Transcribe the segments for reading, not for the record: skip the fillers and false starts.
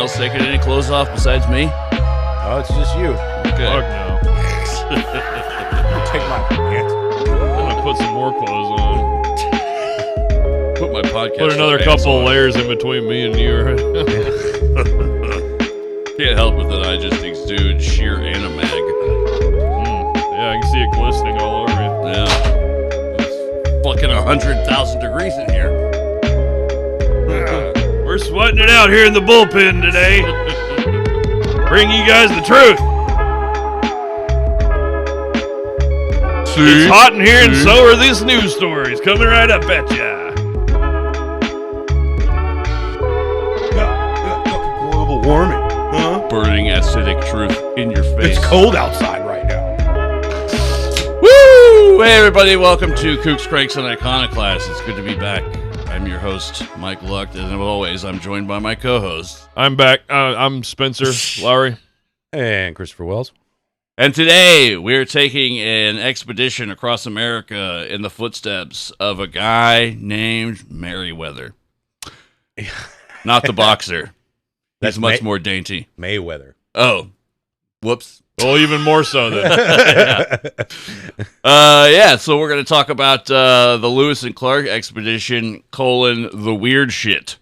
else taking any clothes off besides me? Oh, it's just you. Okay. Fuck no. Take my pants. I'm gonna put some more clothes on. Put my podcast. Put another couple of layers in between me and you. Can't help it that I just exude sheer animag. Yeah, I can see it glistening all over you. Yeah. It's fucking 100,000 degrees in here. We're sweating it out here in the bullpen today. Bring you guys the truth. It's hot in here, and so are these news stories coming right up at ya. Global warming. Huh? Burning acidic truth in your face. It's cold outside right now. Woo! Hey everybody, welcome to Kooks, Cranks, and Iconoclasts. It's good to be back. I'm your host, Mike Luck, and as always, I'm joined by my co-host. I'm back. I'm Spencer Lowry. And Christopher Wells. And today, we're taking an expedition across America in the footsteps of a guy named Meriwether. Not the boxer. That's He's much more dainty. Mayweather. Oh. Whoops. Well, even more so then. So we're going to talk about the Lewis and Clark expedition, the weird shit.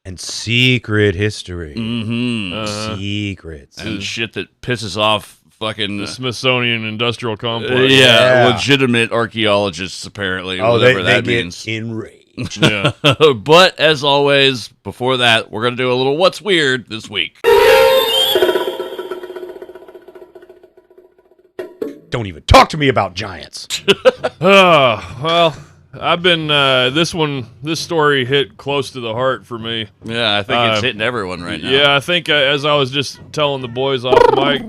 And secret history. Mm-hmm. Secrets. And shit that pisses off fucking... The Smithsonian Industrial Complex. Yeah, legitimate archaeologists, apparently. Whatever that means. Get enraged. Yeah. But, as always, before that, we're going to do a little What's Weird this week. Don't even talk to me about giants. Well, I've been, this story hit close to the heart for me. Yeah, I think it's hitting everyone right now. Yeah, I think as I was just telling the boys off the mic,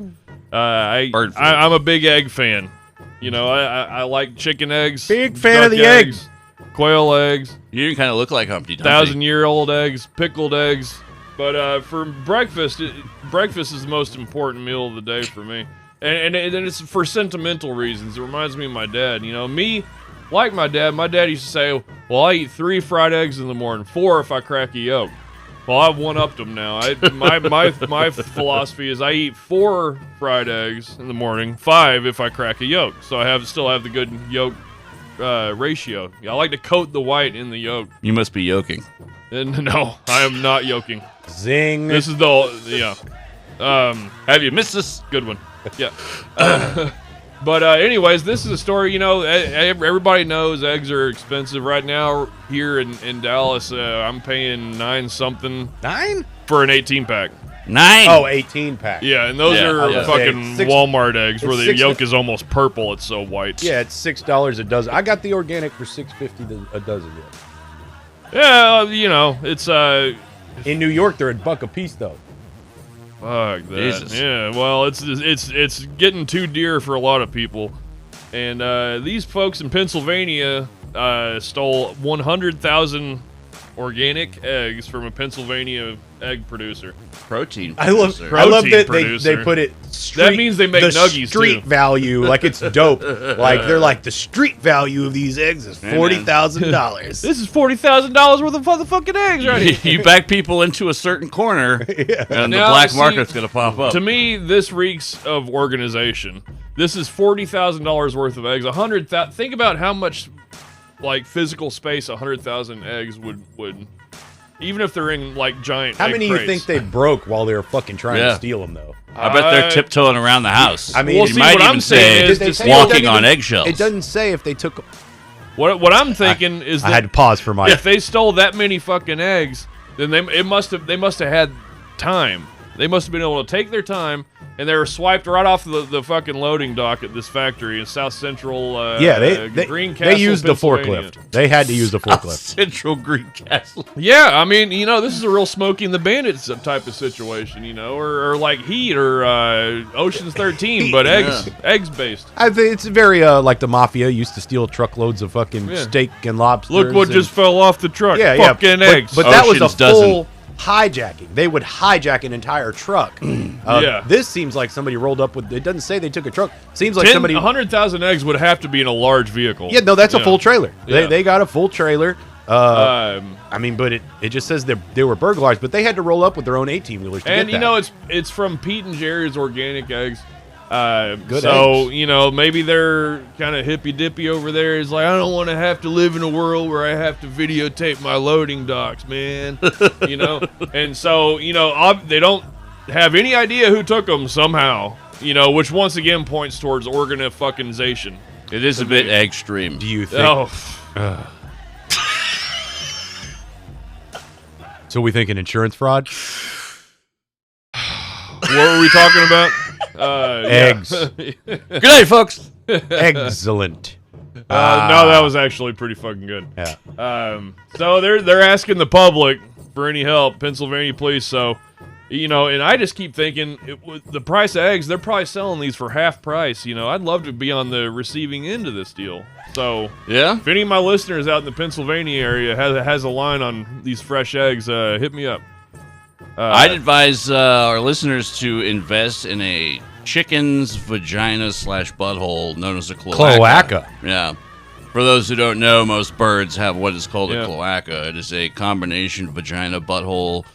I'm a big egg fan. You know, I like chicken eggs. Big fan duck of the eggs. Quail eggs. You kind of look like Humpty Dumpty. 1,000-year-old eggs, pickled eggs. But for breakfast, breakfast is the most important meal of the day for me. And it's for sentimental reasons. It reminds me of my dad. You know, me, like my dad used to say, well, I eat 3 fried eggs in the morning, 4 if I crack a yolk. Well, I've one-upped them now. My philosophy is I eat 4 fried eggs in the morning, 5 if I crack a yolk. So I still have the good yolk ratio. Yeah, I like to coat the white in the yolk. You must be yoking. And no, I am not yoking. Zing. This is Have you missed this? Good one. Yeah. But anyways, this is a story, you know, everybody knows eggs are expensive. Right now here in Dallas, I'm paying $9-something. 9? For an 18-pack. 9? Oh, 18-pack. Yeah, and those are fucking Walmart eggs where the yolk is almost purple. It's so white. Yeah, it's $6 a dozen. I got the organic for $6.50 a dozen. Yeah, you know, it's in New York, they're $1 a piece, though. Fuck that. Jesus. Yeah, well, it's getting too dear for a lot of people. And these folks in Pennsylvania stole 100,000 organic eggs from a Pennsylvania egg producer. Protein I love Protein that they put it street, That means they make nuggies, street too. value, like it's dope. Like they're like, the street value of these eggs is $40,000. This is $40,000 worth of motherfucking eggs right here. You back people into a certain corner, and the Now, black market's going to pop up. To me, this reeks of organization. This is $40,000 worth of eggs. 100,000. Think about how much, like, physical space 100,000 eggs would, even if they're in like giant. How egg many crates. you think they broke while they were fucking trying to steal them, though? I bet they're tiptoeing around the house. I mean, Well, you see, might what even I'm saying say is walking on eggshells. It doesn't say if they took. What I'm thinking is that I had to pause for my. if they stole that many fucking eggs, then they must have had time. They must have been able to take their time, and they were swiped right off the fucking loading dock at this factory in South Central. Greencastle, they used the Pennsylvania. forklift. They had to use the forklift. Central Greencastle. Yeah, I mean, you know, this is a real Smokey and the Bandit type of situation, you know, or like Heat or Ocean's 13, but eggs based. I think it's very like the mafia used to steal truckloads of fucking steak and lobsters. Look what just fell off the truck. Yeah, fucking eggs. But that was a Oceans doesn't. full hijacking. They would hijack an entire truck. Yeah. This seems like somebody rolled up with. It doesn't say they took a truck. Seems like somebody. 100,000 eggs would have to be in a large vehicle. Yeah, no, that's a full trailer. Yeah. They got a full trailer. I mean, but it just says they were burglars, but they had to roll up with their own 18-wheelers to get and that. you know, it's from Pete and Jerry's Organic Eggs. Good so, eggs. you know, maybe they're kind of hippy-dippy over there. It's like, I don't want to have to live in a world where I have to videotape my loading docks, man. You know? And so, you know, they don't have any idea who took them somehow. You know, which once again points towards organi-fuckingization. It is a bit extreme. Do you think? Oh. So we think an insurance fraud? What were we talking about? Eggs. Good night, folks. EGG-celent. No, that was actually pretty fucking good. Yeah. So they're asking the public for any help, Pennsylvania police. So, you know, and I just keep thinking, the price of eggs, they're probably selling these for half price. You know, I'd love to be on the receiving end of this deal. So, Yeah? if any of my listeners out in the Pennsylvania area has a line on these fresh eggs, hit me up. I'd advise our listeners to invest in a chicken's vagina/butthole known as a cloaca. Cloaca. Yeah. For those who don't know, most birds have what is called Yeah. a cloaca. It is a combination vagina, butthole,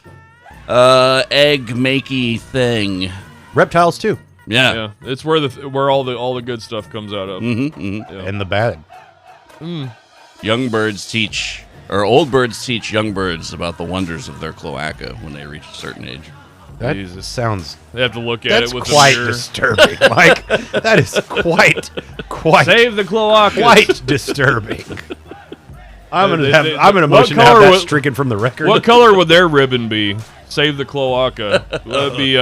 egg-makey thing. Reptiles too, Yeah. Yeah, it's where all the good stuff comes out of. Mm-hmm. Yeah. and the bad. Young birds teach, or old birds teach young birds about the wonders of their cloaca when they reach a certain age. That Jesus. sounds. They have to look at That's it with quite a mirror. disturbing. Like that is quite Save the cloaca. quite disturbing. I'm gonna What motion to have color that was- stricken from the record. What color would their ribbon be? Save the cloaca. Would it be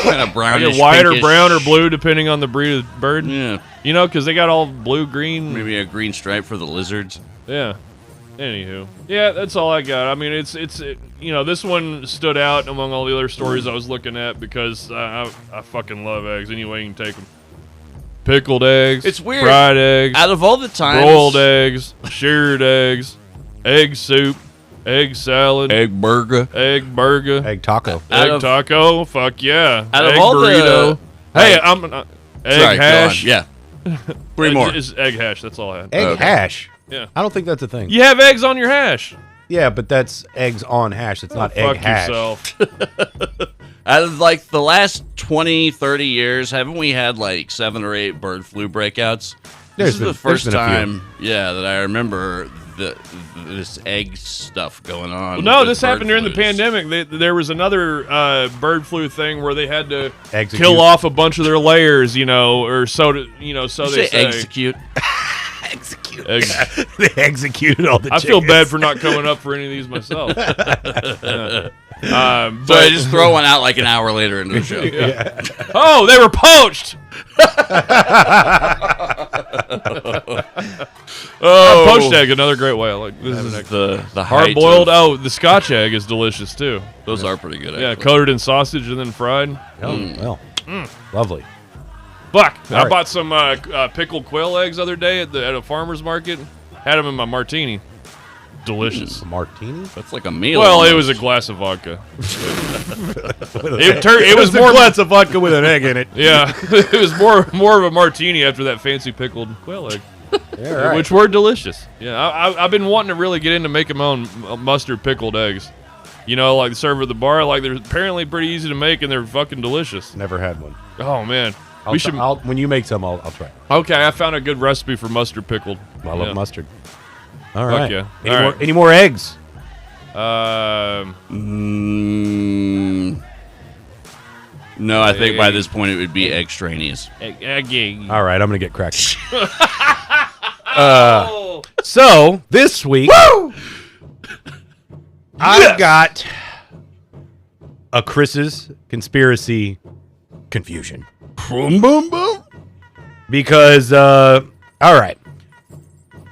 Kind of brownish, white or pinkish. brown or blue, depending on the breed of bird? Yeah. You know, because they got all blue, green. Maybe a green stripe for the lizards. Yeah. Anywho, yeah, that's all I got. I mean, you know, this one stood out among all the other stories I was looking at because I fucking love eggs. Any way you can take them. Pickled eggs. It's weird. Fried eggs. Out of all the times, Broiled eggs. Shirred eggs. Egg soup. Egg salad. egg burger. Egg burger. Egg taco. Out Egg of- taco. Fuck yeah. Out of Egg all the- burrito. Hey, Right. I'm egg Sorry, hash. go on. Yeah. Three more. It's egg hash. That's all I had. Egg Okay. hash. Yeah. I don't think that's a thing. You have eggs on your hash. Yeah, but that's eggs on hash. It's not egg Fuck hash. yourself. Out of like the last 20, 30 years, haven't we had like 7 or 8 bird flu breakouts? This is the first been a few. time, that I remember this egg stuff going on. Well, no, with this bird happened during the flus. pandemic. There was another bird flu thing where they had to Execute. kill off a bunch of their layers, you know, or so to, you know, so You they say say. execute. Execute. Eggs. They executed all the I feel chickens. bad for not coming up for any of these myself. Yeah. So I But just throw one out like an hour later into the show. oh, they were poached. Poached egg, another great way. I like This having is egg. the Hard boiled. Oh, the Scotch egg is delicious too. Those are pretty good. Yeah, Actually. coated in sausage and then fried. Oh, well, lovely. Fuck! All I right. bought some pickled quail eggs the other day at a farmer's market. Had them in my martini. Delicious. A martini? That's like a meal. Well, it almost. was a glass of vodka. It It was more. glass of vodka with an egg in it. Yeah, it was more of a martini after that fancy pickled quail egg, Yeah, all right. which were delicious. Yeah, I've been wanting to really get into making my own mustard pickled eggs. You know, like serve at the bar. Like they're apparently pretty easy to make and they're fucking delicious. Never had one. Oh man, We should. When you make some, I'll try. Okay, I found a good recipe for mustard pickled. I love Yeah. mustard. All Fuck right. yeah. Any All more? right. Any more eggs? No, I think by this point it would be extraneous. Egg. All right, I'm gonna get cracking. Oh. So this week, I've got a Chris's conspiracy confusion. Boom, boom, boom. Because, all right.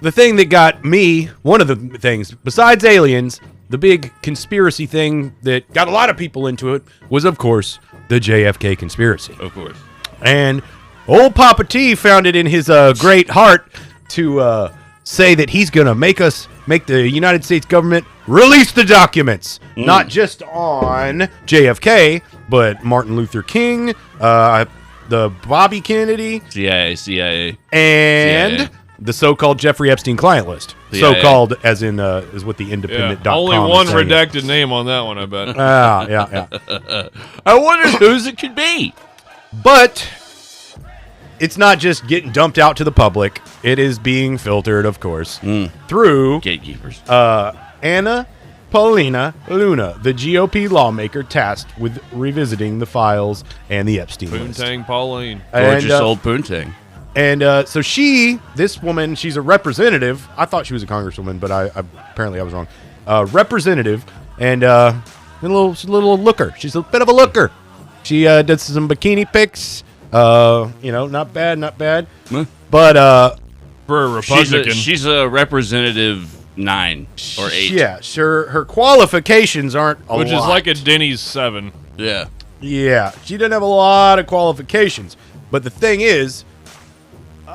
The thing that got me, one of the things, besides aliens, the big conspiracy thing that got a lot of people into it was, of course, the JFK conspiracy. Of course. And old Papa T found it in his great heart to say that he's going to make the United States government release the documents, not just on JFK, but Martin Luther King, the Bobby Kennedy, CIA. and CIA. the so-called Jeffrey Epstein client list. Yeah, So-called, as in is what the independent.com Only is one saying. redacted name on that one, I bet. Yeah. I wonder whose it could be. But it's not just getting dumped out to the public. It is being filtered, of course, through Gatekeepers. Anna Paulina Luna, the GOP lawmaker tasked with revisiting the files and the Epstein list. Poontang Pauline. Gorgeous old Poontang. And so this woman, she's a representative. I thought she was a congresswoman, but apparently I was wrong. Representative, and she's a little looker. She's a bit of a looker. She did some bikini pics. Not bad. But For a Republican. She's a representative 9 or 8. yeah, sure. Her qualifications aren't a which lot. is like a Denny's 7. Yeah. Yeah, she doesn't have a lot of qualifications. But the thing is,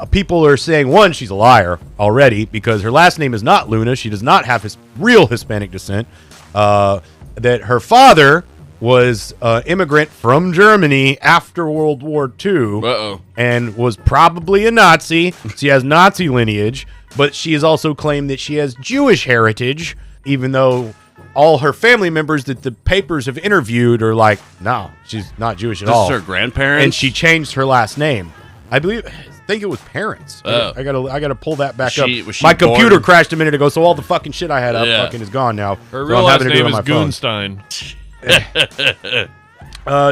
people are saying, one, she's a liar already because her last name is not Luna. She does not have real Hispanic descent. That her father was immigrant from Germany after World War II and was probably a Nazi. She has Nazi lineage, but she has also claimed that she has Jewish heritage, even though all her family members that the papers have interviewed are like, no, she's not Jewish at all. This is her grandparents? And she changed her last name. I think it was parents. I gotta pull that back up. Was she My computer born? crashed a minute ago, so all the fucking shit I had up fucking is gone now. Her So real I'm last having to do name it is on my phone. Goonstein.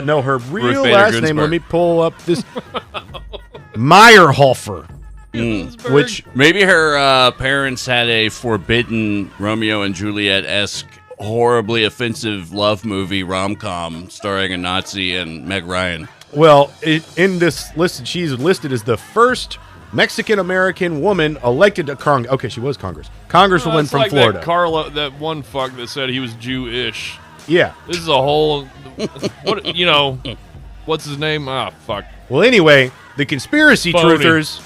No, her real Bader last name. Ginsburg. Let me pull up this. Meyerhofer. Which Maybe her parents had a forbidden Romeo and Juliet-esque, horribly offensive love movie rom-com starring a Nazi and Meg Ryan. Well, in this list, she's listed as the first Mexican-American woman elected to Congress. Okay, she was Congresswoman It's from like Florida. that one fuck that said he was Jewish. Yeah. This is a whole, what's his name? Ah, fuck. Well, anyway, the conspiracy Phony. truthers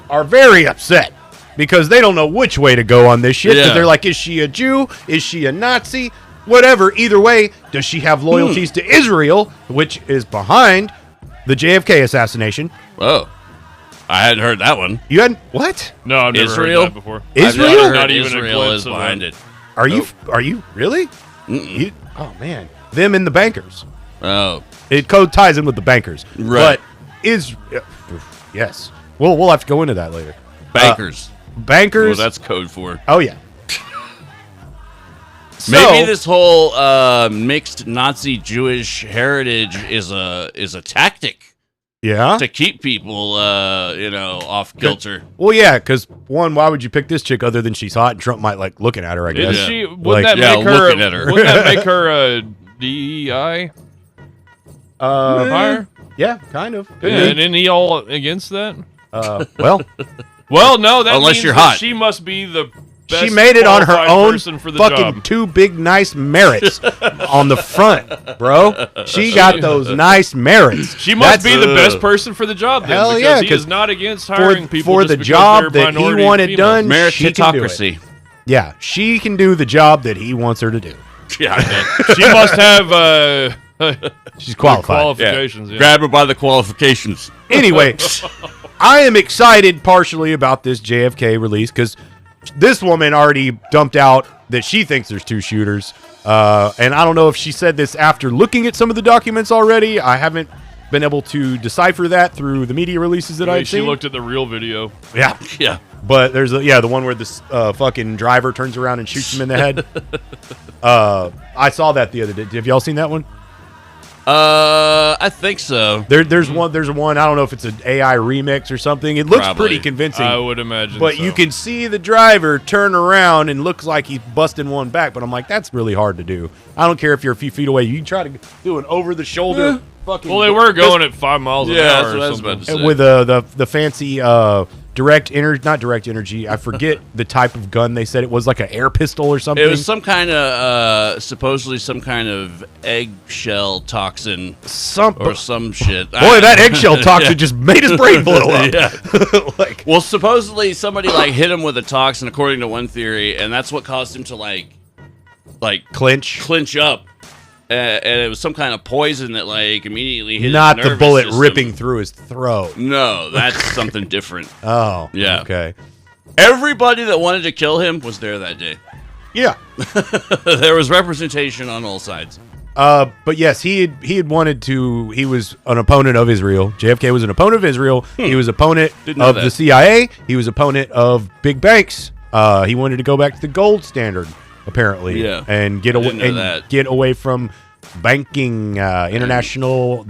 are very upset because they don't know which way to go on this shit. Because Yeah. they're like, is she a Jew? Is she a Nazi? Whatever. Either way, does she have loyalties to Israel, which is behind the JFK assassination? Whoa. I hadn't heard that one. You hadn't what? No, I've never Israel? heard that before. Israel? I've never heard Not even a Israel glimpse is of behind that. it. Are you really? Oh man, them and the bankers. Oh. It code ties in with the bankers, Right. But yes. We'll have to go into that later. Bankers. Bankers. Well, that's code for. Oh yeah. Maybe this whole mixed Nazi-Jewish heritage is a tactic Yeah. to keep people, off kilter. Well, yeah, because one, why would you pick this chick other than she's hot and Trump might like looking at her? I guess. Isn't she? Wouldn't Like- that Yeah, make her? looking at her. Wouldn't that make her a DEI hire? Yeah, kind of. Could Yeah, be. and isn't he all against that? Well, Well, no, that Unless means you're that hot. she must be the best she made it on her qualified own person for the fucking job. two big nice merits on the front, bro. She got those nice merits. She must That's- be the best person for the job, then, Hell because yeah, he 'cause is not against hiring people for just the because job they're that he minority wanted females. done. She can do it. Meritocracy. Yeah, she can do the job that he wants her to do. Yeah. She must have She's qualified. qualifications. Yeah. Grab her by the qualifications. Anyway, I am excited partially about this JFK release because this woman already dumped out that she thinks there's two shooters. And I don't know if she said this after looking at some of the documents already. I haven't been able to decipher that through the media releases that Maybe I've she seen. looked at the real video. Yeah. Yeah. But there's the one where this fucking driver turns around and shoots him in the head. I saw that the other day. Have y'all seen that one? I think so. There's one. I don't know if it's an AI remix or something. It looks Probably. pretty convincing. I would imagine. But so. you can see the driver turn around and looks like he's busting one back. But I'm like, that's really hard to do. I don't care if you're a few feet away. You can try to do an over the shoulder fucking. Well, they were going at 5 miles an Yeah, hour. that's what or I was something. about to say. with the fancy not direct energy. I forget the type of gun they said it was, like an air pistol or something. It was some kind of, supposedly some kind of eggshell toxin or some shit. Boy, that eggshell toxin just made his brain blow up. Yeah. Like, Well, supposedly somebody hit him with a toxin, according to one theory, and that's what caused him to like clinch. up. And it was some kind of poison that immediately hit Not his the nervous bullet system. ripping through his throat. No, that's something different. Oh, Yeah. Okay. Everybody that wanted to kill him was there that day. Yeah. There was representation on all sides. But yes, he had wanted to. He was an opponent of Israel. JFK was an opponent of Israel. He was opponent of the CIA. He was opponent of big banks. He wanted to go back to the gold standard, apparently, and get away from banking, international.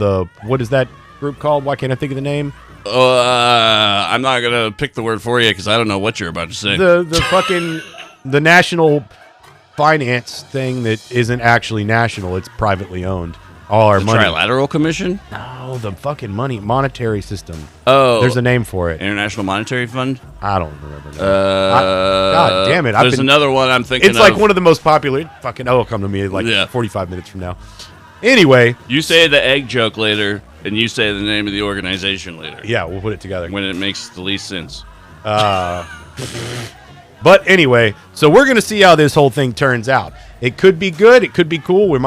What is that group called? Why can't I think of the name? I'm not gonna pick the word for you because I don't know what you're about to say. The national finance thing that isn't actually national; it's privately owned. All our money. Trilateral Commission? No, the fucking monetary system. Oh, there's a name for it. International Monetary Fund. I don't remember. God damn it! There's another one I'm thinking. It's like one of the most popular. It'll come to me like 45 minutes from now. Anyway, you say the egg joke later, and you say the name of the organization later. Yeah, we'll put it together when it makes the least sense. But anyway, so we're gonna see how this whole thing turns out. It could be good. It could be cool.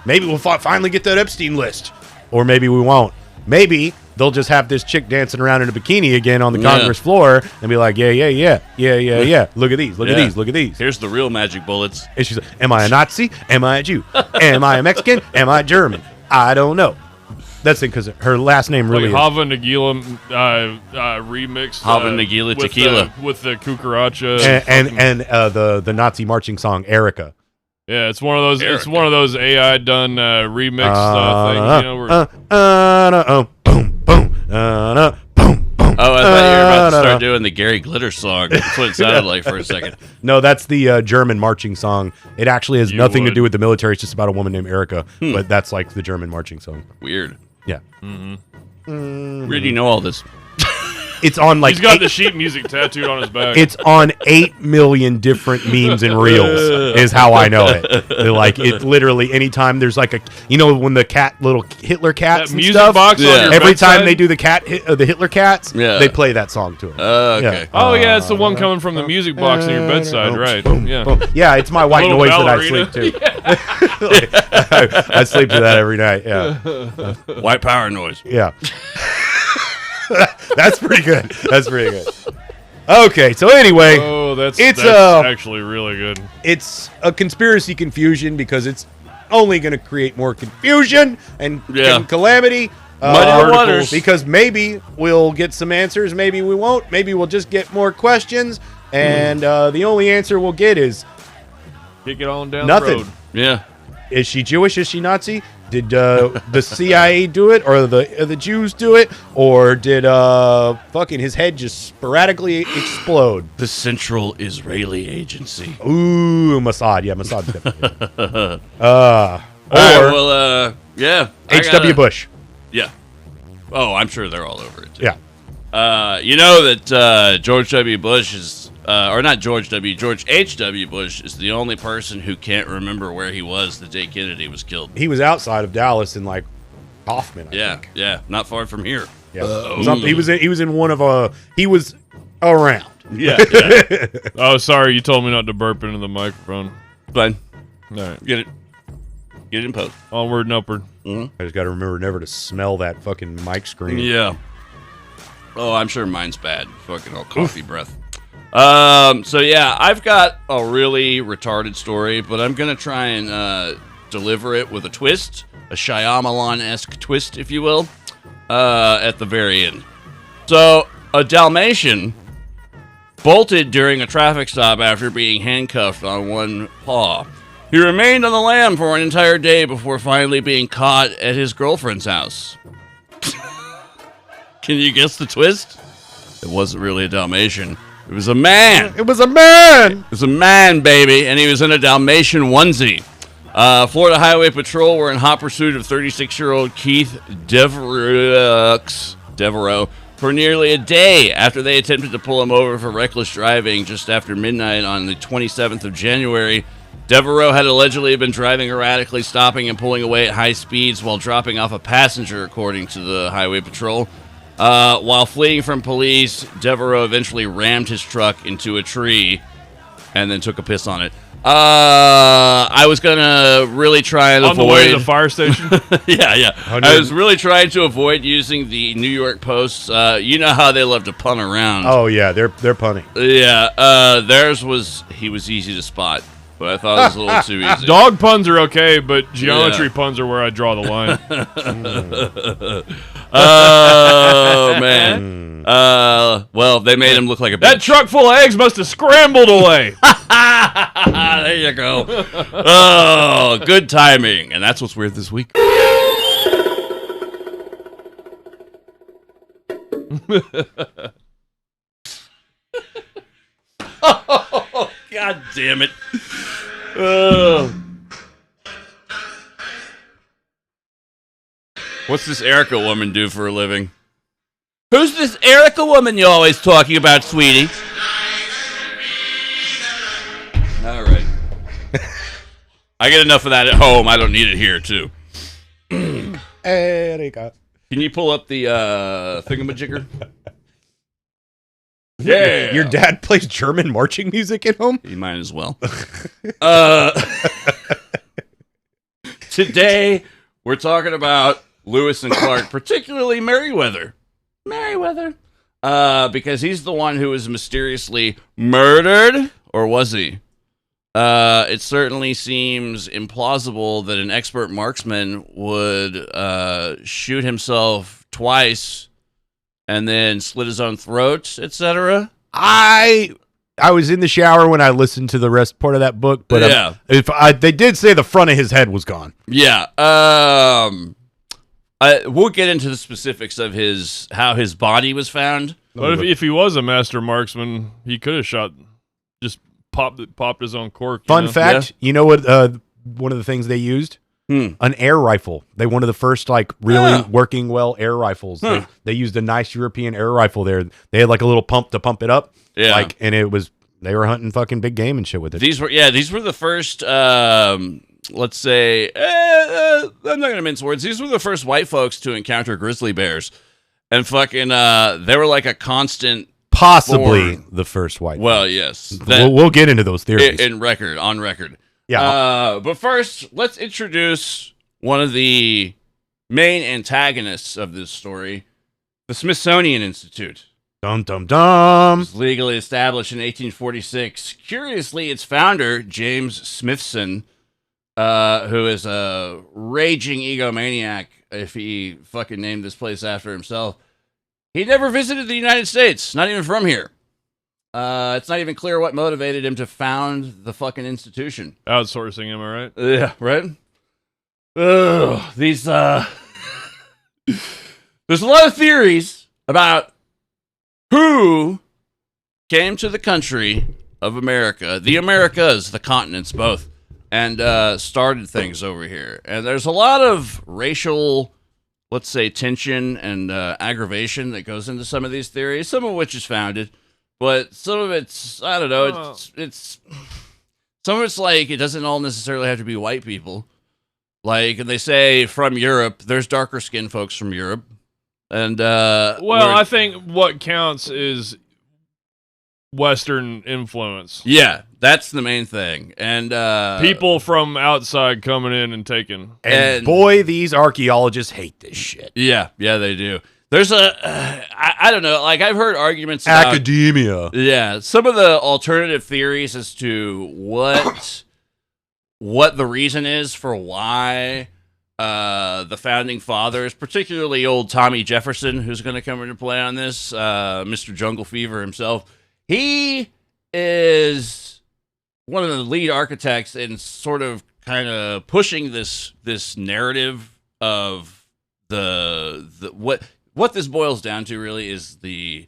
Maybe we'll finally get that Epstein list, or maybe we won't. Maybe they'll just have this chick dancing around in a bikini again on the Congress floor and be like, yeah. Look at these. Look at these. Here's the real magic bullets. And she's like, am I a Nazi? Am I a Jew? Am I a Mexican? Am I German? I don't know. That's it, because her last name really Hava Nagila remix. Hava Nagila Tequila with the cucaracha and the Nazi marching song Erica. Yeah, it's one of those. Erica. It's one of those AI done remix things. Boom, boom, boom, boom. Oh, I thought you were about to start doing the Gary Glitter song. That's what it sounded like for a second. No, that's the German marching song. It actually has nothing to do with the military. It's just about a woman named Erica. But that's like the German marching song. Weird. Yeah. Where do you know all this? It's on like he's got the sheet music tattooed on his back. It's on 8 million different memes and reels is how I know it. Like it literally anytime there's like when the little Hitler cats that and music stuff, box on your every bedside? time they do the Hitler cats, they play that song to him. Okay. Yeah. Oh yeah, it's the one coming from the music box on your bedside, right? Yeah. Boom. Yeah, it's my white noise ballerina. That I sleep to. I sleep to that every night. Yeah. White power noise. Yeah. That's pretty good. Okay, so anyway, that's actually really good. It's a conspiracy confusion because it's only going to create more confusion and calamity. Muddy waters. Because maybe we'll get some answers, maybe we won't. Maybe we'll just get more questions, and the only answer we'll get is kick it on down nothing. The road. Yeah. Is she Jewish? Is she Nazi? Did the CIA do it, or the Jews do it, or did fucking his head just sporadically explode? The Central Israeli Agency. Ooh, Mossad. Yeah, Mossad's definitely. H.W. Bush. Yeah. Oh, I'm sure they're all over it too. Yeah. You know that George W. Bush is. Or not George H.W. Bush is the only person who can't remember where he was the day Kennedy was killed. He was outside of Dallas in like Hoffman, I think. Yeah, not far from here. Yeah. He was in one of he was around. Yeah. Oh, sorry, you told me not to burp into the microphone. Fine. All right. Get it in post. Onward and upward. I just got to remember never to smell that fucking mic screen. Yeah. Oh, I'm sure mine's bad. Fucking all coffee breath. So yeah, I've got a really retarded story, but I'm gonna try and deliver it with a twist, a Shyamalan-esque twist, if you will, at the very end. So, a Dalmatian bolted during a traffic stop after being handcuffed on one paw. He remained on the lam for an entire day before finally being caught at his girlfriend's house. Can you guess the twist? It wasn't really a Dalmatian. It was a man. It was a man. It was a man, baby, and he was in a Dalmatian onesie. Florida Highway Patrol were in hot pursuit of 36-year-old Keith Devereaux for nearly a day after they attempted to pull him over for reckless driving just after midnight on the 27th of January. Devereaux had allegedly been driving erratically, stopping and pulling away at high speeds while dropping off a passenger, according to the Highway Patrol. While fleeing from police, Devereaux eventually rammed his truck into a tree and then took a piss on it. I was gonna really try and avoid on the way to the fire station. yeah. I was really trying to avoid using the New York Post. You know how they love to pun around. Oh yeah, they're punny. Yeah, theirs was he was easy to spot, but I thought it was a little too easy. Dog puns are okay, but geometry puns are where I draw the line. Oh man. Well, they made him look like a bitch. That truck full of eggs must have scrambled away. There you go. Oh, good timing. And that's what's weird this week. Oh, God damn it. What's this Erica woman do for a living? Who's this Erica woman you're always talking about, sweetie? All right. I get enough of that at home. I don't need it here, too. Erica. Can you pull up the thingamajigger? Yeah. Your dad plays German marching music at home? You might as well. Today, we're talking about Lewis and Clark, particularly Meriwether. Because he's the one who was mysteriously murdered, or was he? It certainly seems implausible that an expert marksman would shoot himself twice and then slit his own throat, etc. I was in the shower when I listened to the rest part of that book, but they did say the front of his head was gone. Yeah. We'll get into the specifics of how his body was found. But if he was a master marksman, he could have shot, just popped his own cork. Fun fact, you know what? One of the things they used, an air rifle. They one of the first really working well air rifles. They used a nice European air rifle there. They had like a little pump to pump it up. Yeah, and it was they were hunting fucking big game and shit with it. These were the first. Let's say, I'm not going to mince words. These were the first white folks to encounter grizzly bears. And fucking, they were like a constant. Possibly the first white. Well, folks. Yes. We'll get into those theories. On record. Yeah. But first, let's introduce one of the main antagonists of this story, the Smithsonian Institute. Dum, dum, dum. It was legally established in 1846. Curiously, its founder, James Smithson, who is a raging egomaniac, if he fucking named this place after himself. He never visited the United States, not even from here. It's not even clear what motivated him to found the fucking institution. Outsourcing, am I right? Yeah, right? Ugh, there's a lot of theories about who came to the country of America, the Americas, the continents, both, and started things over here. And there's a lot of racial, let's say, tension and aggravation that goes into some of these theories, some of which is founded, but some of it's, I don't know, it's some of it's like, it doesn't all necessarily have to be white people. Like, and they say from Europe, there's darker skinned folks from Europe. And, I think what counts is Western influence. Yeah, that's the main thing. And people from outside coming in and taking. And boy, these archaeologists hate this shit. Yeah, they do. There's I don't know, like I've heard arguments about academia. Yeah, some of the alternative theories as to what the reason is for why the founding fathers, particularly old Tommy Jefferson, who's going to come into play on this, Mr. Jungle Fever himself. He is one of the lead architects in sort of kind of pushing this narrative of what this boils down to really is the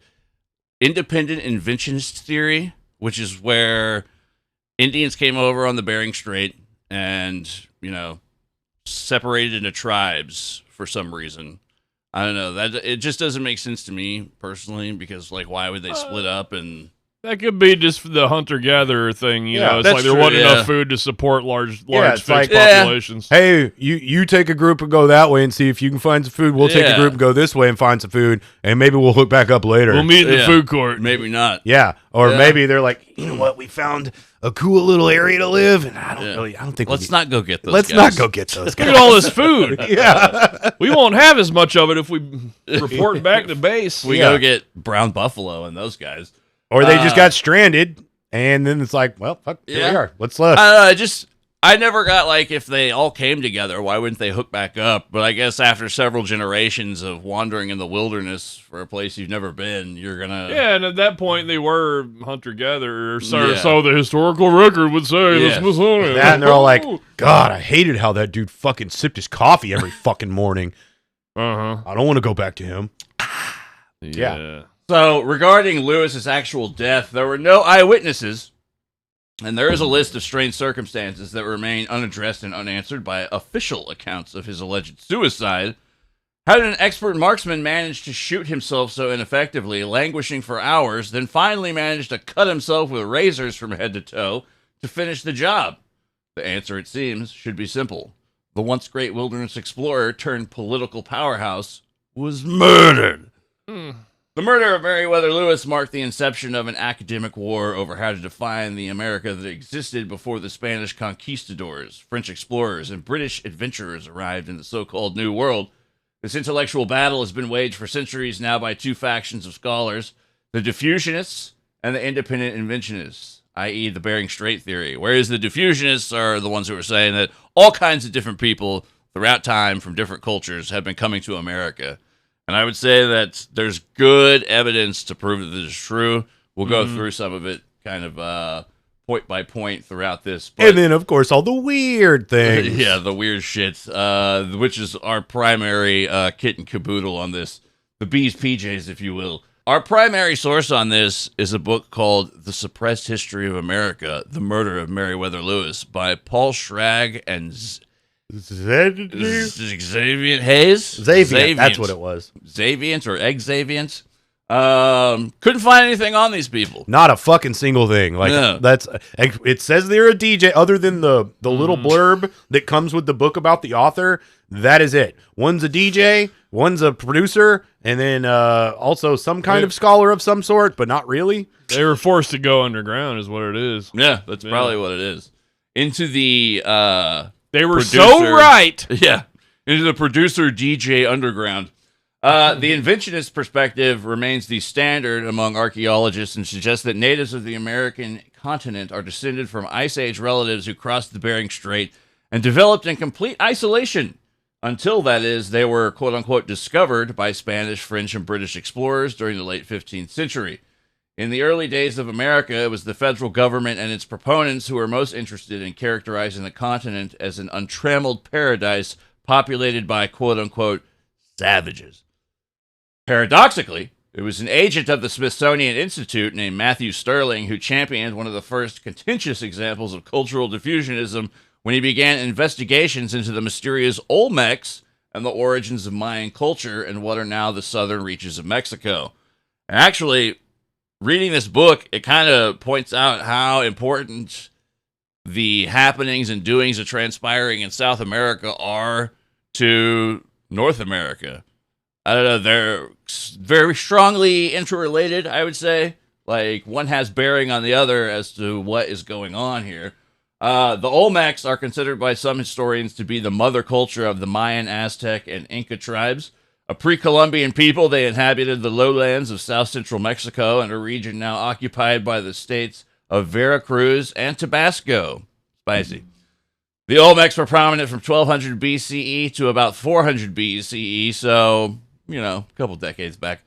independent inventionist theory, which is where Indians came over on the Bering Strait and, separated into tribes for some reason. I don't know. That it just doesn't make sense to me personally, because why would they split up? And that could be just the hunter-gatherer thing, you know. It's that's like there true, wasn't enough food to support large it's fixed like, populations. Hey, you take a group and go that way and see if you can find some food. We'll take a group and go this way and find some food, and maybe we'll hook back up later. We'll meet in the food court. Maybe not. Yeah, or maybe they're like, you know what? We found a cool little area to live, and I don't think Let's not go get those let's guys. not go get those Look guys. at all this food. Yeah. We won't have as much of it if we report back to base. We go get brown buffalo and those guys. Or they just got stranded, and then it's like, well, fuck, here we are. Let's I never got, like, if they all came together, why wouldn't they hook back up? But I guess after several generations of wandering in the wilderness for a place you've never been, you're gonna... Yeah, and at that point, they were hunter-gatherers, so the historical record would say the Smithsonian. that, and they're all like, God, I hated how that dude fucking sipped his coffee every fucking morning. I don't want to go back to him. Yeah. So, regarding Lewis's actual death, there were no eyewitnesses, and there is a list of strange circumstances that remain unaddressed and unanswered by official accounts of his alleged suicide. How did an expert marksman manage to shoot himself so ineffectively, languishing for hours, then finally manage to cut himself with razors from head to toe to finish the job? The answer, it seems, should be simple. The once great wilderness explorer turned political powerhouse was murdered. The murder of Meriwether Lewis marked the inception of an academic war over how to define the America that existed before the Spanish conquistadors, French explorers, and British adventurers arrived in the so-called New World. This intellectual battle has been waged for centuries now by two factions of scholars, the diffusionists and the independent inventionists, i.e. the Bering Strait theory, whereas the diffusionists are the ones who are saying that all kinds of different people throughout time from different cultures have been coming to America. And I would say that there's good evidence to prove that this is true. We'll go through some of it kind of point by point throughout this. But, And then, of course, all the weird things. yeah, the weird shit, which is our primary kit and caboodle on this. The bee's PJs, if you will. Our primary source on this is a book called The Suppressed History of America, The Murder of Meriwether Lewis by Paul Schrag and Xavier Hayes? Xavier, that's what it was. Xaviant or Exaviant. Couldn't find anything on these people. Not a fucking single thing. Like that's it says they're a DJ. Other than the little blurb that comes with the book about the author, that is it. One's a DJ, one's a producer, and then also some kind of scholar of some sort, but not really. They were forced to go underground, is what it is. Yeah, that's probably what it is. Into the they were producer, so right. Yeah, into the producer DJ underground. The inventionist perspective remains the standard among archaeologists and suggests that natives of the American continent are descended from Ice Age relatives who crossed the Bering Strait and developed in complete isolation until, that is, they were quote-unquote discovered by Spanish, French, and British explorers during the late 15th century. In the early days of America, it was the federal government and its proponents who were most interested in characterizing the continent as an untrammeled paradise populated by quote-unquote savages. Paradoxically, it was an agent of the Smithsonian Institute named Matthew Sterling who championed one of the first contentious examples of cultural diffusionism when he began investigations into the mysterious Olmecs and the origins of Mayan culture in what are now the southern reaches of Mexico. And actually, reading this book, it kind of points out how important the happenings and doings of transpiring in South America are to North America. I don't know, they're very strongly interrelated, I would say. Like, one has bearing on the other as to what is going on here. The Olmecs are considered by some historians to be the mother culture of the Mayan, Aztec, and Inca tribes. A pre-Columbian people, they inhabited the lowlands of south-central Mexico and a region now occupied by the states of Veracruz and Tabasco. Spicy. The Olmecs were prominent from 1200 BCE to about 400 BCE, so, you know, a couple decades back.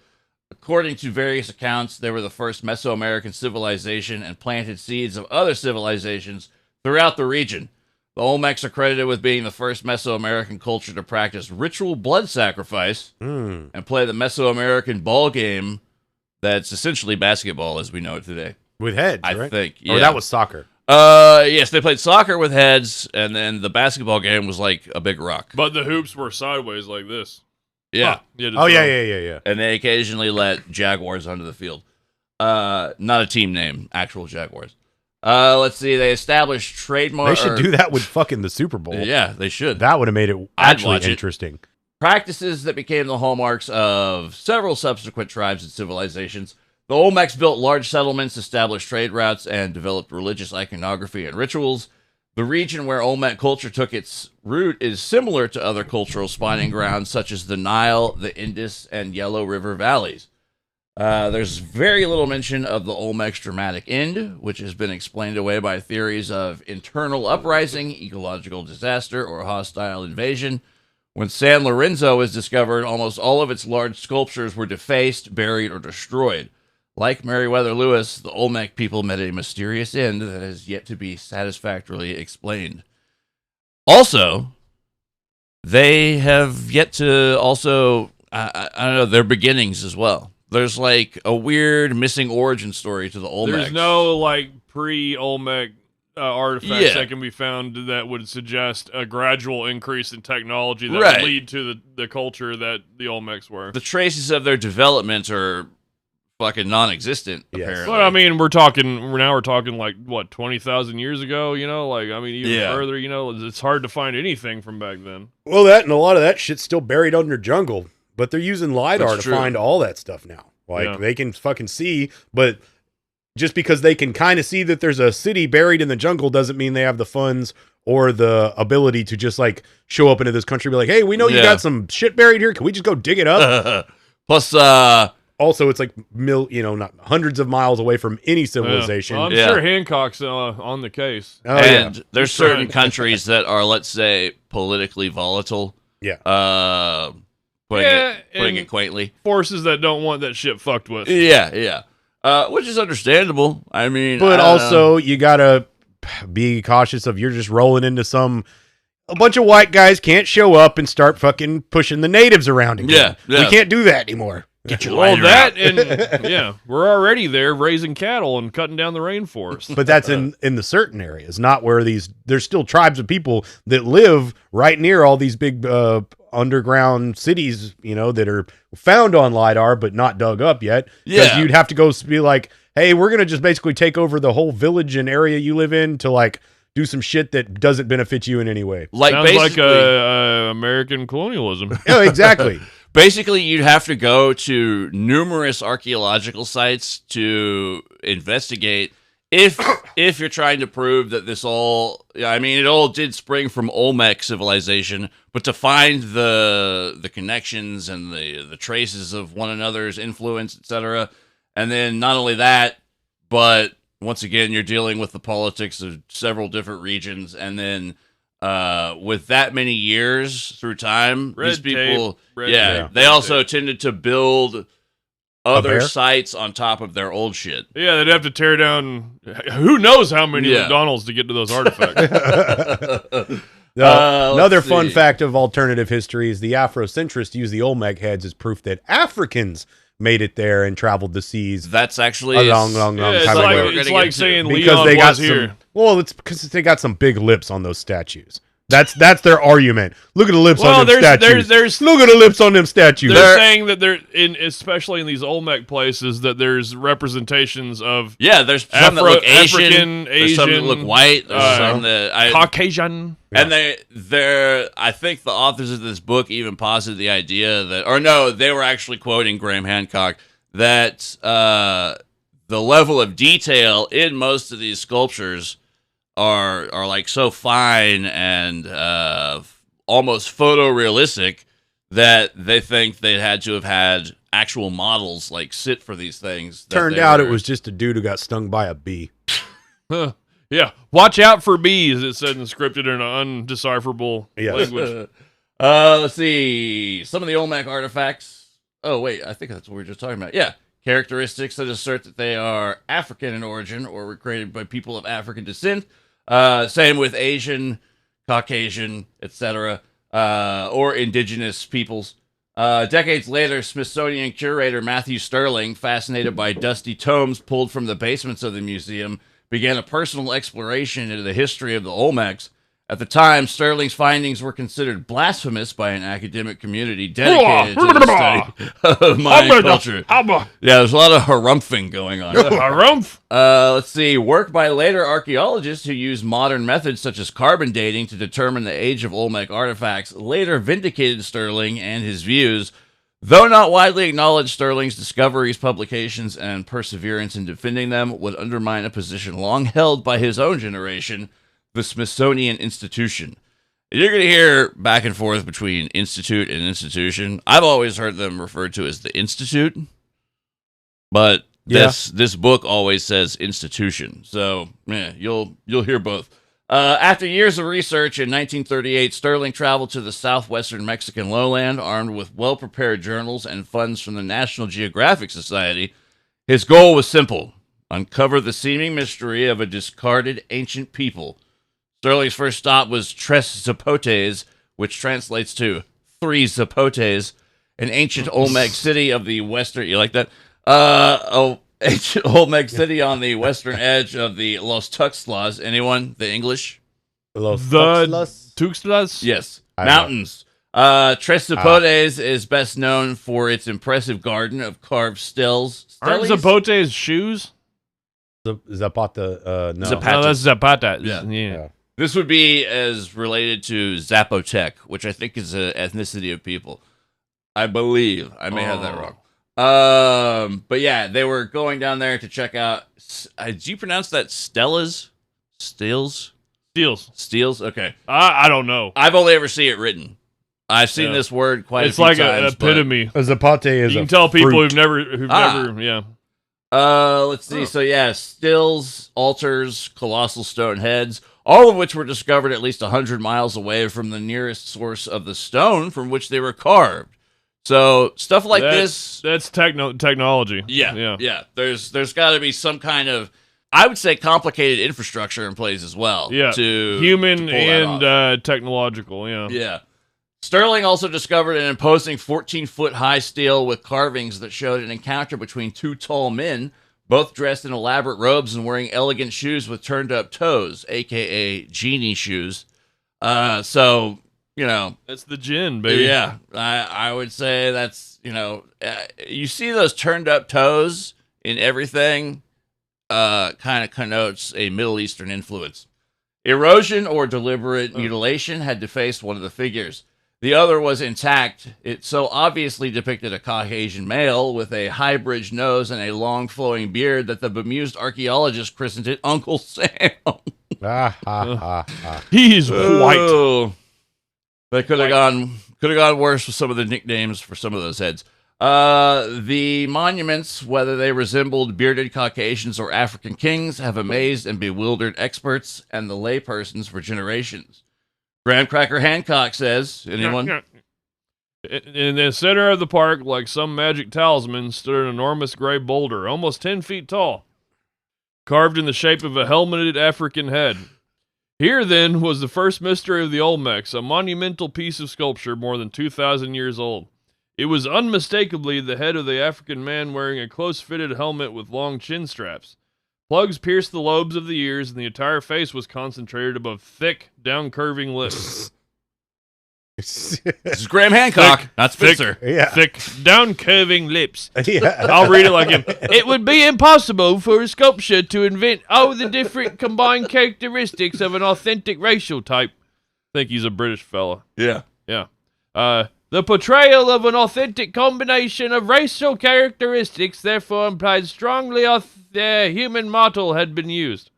According to various accounts, they were the first Mesoamerican civilization and planted seeds of other civilizations throughout the region. The Olmecs are credited with being the first Mesoamerican culture to practice ritual blood sacrifice and play the Mesoamerican ball game that's essentially basketball as we know it today. With heads, I right? think, yeah. Or that was soccer. Yes, they played soccer with heads, and then the basketball game was like a big rock. But the hoops were sideways like this. Yeah. Oh, yeah. And they occasionally let Jaguars onto the field. Not a team name, actual Jaguars. Let's see, they established trademark... They should do that with fucking the Super Bowl. Yeah, they should. That would have made it actually interesting. Practices that became the hallmarks of several subsequent tribes and civilizations. The The Olmecs built large settlements, established trade routes, and developed religious iconography and rituals. The region where Olmec culture took its root is similar to other cultural spawning grounds such as the Nile, the Indus, and Yellow River valleys. There's very little mention of the Olmec's dramatic end, which has been explained away by theories of internal uprising, ecological disaster, or hostile invasion. When San Lorenzo was discovered, almost all of its large sculptures were defaced, buried, or destroyed. Like Meriwether Lewis, the Olmec people met a mysterious end that has yet to be satisfactorily explained. Also, they have yet to I don't know, their beginnings as well. There's like a weird missing origin story to the Olmecs. There's no like pre-Olmec artifacts that can be found that would suggest a gradual increase in technology that would lead to the culture that the Olmecs were. The traces of their development are fucking non-existent, apparently. But I mean, we're talking like what, 20,000 years ago, you know? Like, I mean, even further, you know, it's hard to find anything from back then. Well, that and a lot of that shit's still buried under jungle, but they're using LiDAR to find all that stuff now. Like, they can fucking see, but just because they can kind of see that there's a city buried in the jungle doesn't mean they have the funds or the ability to just like show up into this country and be like, hey, we know you got some shit buried here. Can we just go dig it up? Plus, also, it's like not hundreds of miles away from any civilization. Well, I'm sure Hancock's on the case. And there's certain countries that are, let's say, politically volatile. Yeah. Putting it quaintly. Forces that don't want that shit fucked with. Yeah. Which is understandable. I mean, but also you gotta be cautious of you're just rolling into a bunch of white guys can't show up and start fucking pushing the natives around again. Yeah. We can't do that anymore. Get your lighter out. And we're already there raising cattle and cutting down the rainforest. But that's in the certain areas, not where there's still tribes of people that live right near all these big underground cities, that are found on LiDAR but not dug up yet. Because you'd have to go be like, hey, we're going to just basically take over the whole village and area you live in to like do some shit that doesn't benefit you in any way. Sounds like American colonialism. Yeah, exactly. Basically, you'd have to go to numerous archaeological sites to investigate if you're trying to prove that it all did spring from Olmec civilization, but to find the connections and the traces of one another's influence, etc. And then not only that, but once again, you're dealing with the politics of several different regions, and then with that many years through time, these people, they also tended to build other sites on top of their old shit. Yeah, they'd have to tear down who knows how many McDonald's to get to those artifacts. Another fun fact of alternative history is the Afrocentrists use the Olmec heads as proof that Africans made it there and traveled the seas. That's actually a long time ago. It's like saying because Leon was here. Well, it's because they got some big lips on those statues. That's their argument. Look at the lips on them statues. Look at the lips on them statues. They're saying that especially in these Olmec places, that there's representations of there's some that look Asian, there's some that look white, there's some that Caucasian. And I think the authors of this book even posited the idea that, they were actually quoting Graham Hancock, that the level of detail in most of these sculptures are like so fine and almost photorealistic that they think they had to have had actual models like sit for these things. Turned out it was just a dude who got stung by a bee. Yeah, watch out for bees, it said scripted in an undecipherable language. Let's see. Some of the Olmec artifacts. Oh, wait, I think that's what we were just talking about. Yeah. Characteristics that assert that they are African in origin or were created by people of African descent. Same with Asian, Caucasian, etc., or indigenous peoples. Decades later, Smithsonian curator Matthew Sterling, fascinated by dusty tomes pulled from the basements of the museum, began a personal exploration into the history of the Olmecs. At the time, Sterling's findings were considered blasphemous by an academic community dedicated to the study of Mayan culture. Yeah, there's a lot of harumphing going on. Harumph? Let's see. Work by later archaeologists who used modern methods such as carbon dating to determine the age of Olmec artifacts later vindicated Sterling and his views. Though not widely acknowledged, Sterling's discoveries, publications, and perseverance in defending them would undermine a position long held by his own generation, the Smithsonian Institution. You're going to hear back and forth between institute and institution. I've always heard them referred to as the Institute, but this book always says institution. So you'll hear both. After years of research, in 1938, Sterling traveled to the southwestern Mexican lowland, armed with well-prepared journals and funds from the National Geographic Society. His goal was simple: uncover the seeming mystery of a discarded ancient people. Sterling's first stop was Tres Zapotes, which translates to Three Zapotes, an ancient Olmec city of the western... You like that? Ancient Olmec city on the western edge of the Los Tuxtlas. Anyone? The English? Los Tuxtlas? Yes. Mountains. Tres Zapotes is best known for its impressive garden of carved stills. Aren't Zapotes shoes? Zapata, no. Zapata. No, that's Zapata. Yeah. This would be as related to Zapotec, which I think is an ethnicity of people. I believe. I may have that wrong. But yeah, they were going down there to check out. Do you pronounce that Stelas? Steels? Okay. I don't know. I've only ever seen it written. I've seen this word quite a few times. It's like an epitome. A zapate is you can a tell people fruit. who've never, yeah. Let's see. So yeah, stills, altars, colossal stone heads, all of which were discovered at least 100 miles away from the nearest source of the stone from which they were carved. So stuff like this. That's technology. Yeah. There's got to be some kind of, I would say, complicated infrastructure in place as well. Yeah. To human to pull that off. and technological. Yeah. Yeah. Sterling also discovered an imposing 14-foot high stele with carvings that showed an encounter between two tall men, both dressed in elaborate robes and wearing elegant shoes with turned-up toes, a.k.a. genie shoes. So, you know. That's the djinn, baby. Yeah, I would say that's, you see those turned-up toes in everything, kind of connotes a Middle Eastern influence. Erosion or deliberate mutilation had defaced one of the figures. The other was intact. It so obviously depicted a Caucasian male with a high-bridged nose and a long flowing beard that the bemused archaeologist christened it Uncle Sam. He's white. Oh. They could have gone worse with some of the nicknames for some of those heads. The monuments, whether they resembled bearded Caucasians or African kings, have amazed and bewildered experts and the laypersons for generations. Graham Cracker Hancock says, anyone? In the center of the park, like some magic talisman, stood an enormous gray boulder, almost 10 feet tall, carved in the shape of a helmeted African head. Here, then, was the first mystery of the Olmecs, a monumental piece of sculpture more than 2,000 years old. It was unmistakably the head of the African man wearing a close-fitted helmet with long chin straps. Plugs pierced the lobes of the ears, and the entire face was concentrated above thick, down-curving lips. This is Graham Hancock, not Spitzer. Thick, down-curving lips. Yeah. I'll read it like him. It would be impossible for a sculpture to invent all the different combined characteristics of an authentic racial type. I think he's a British fella. Yeah. The portrayal of an authentic combination of racial characteristics therefore implied strongly the human model had been used.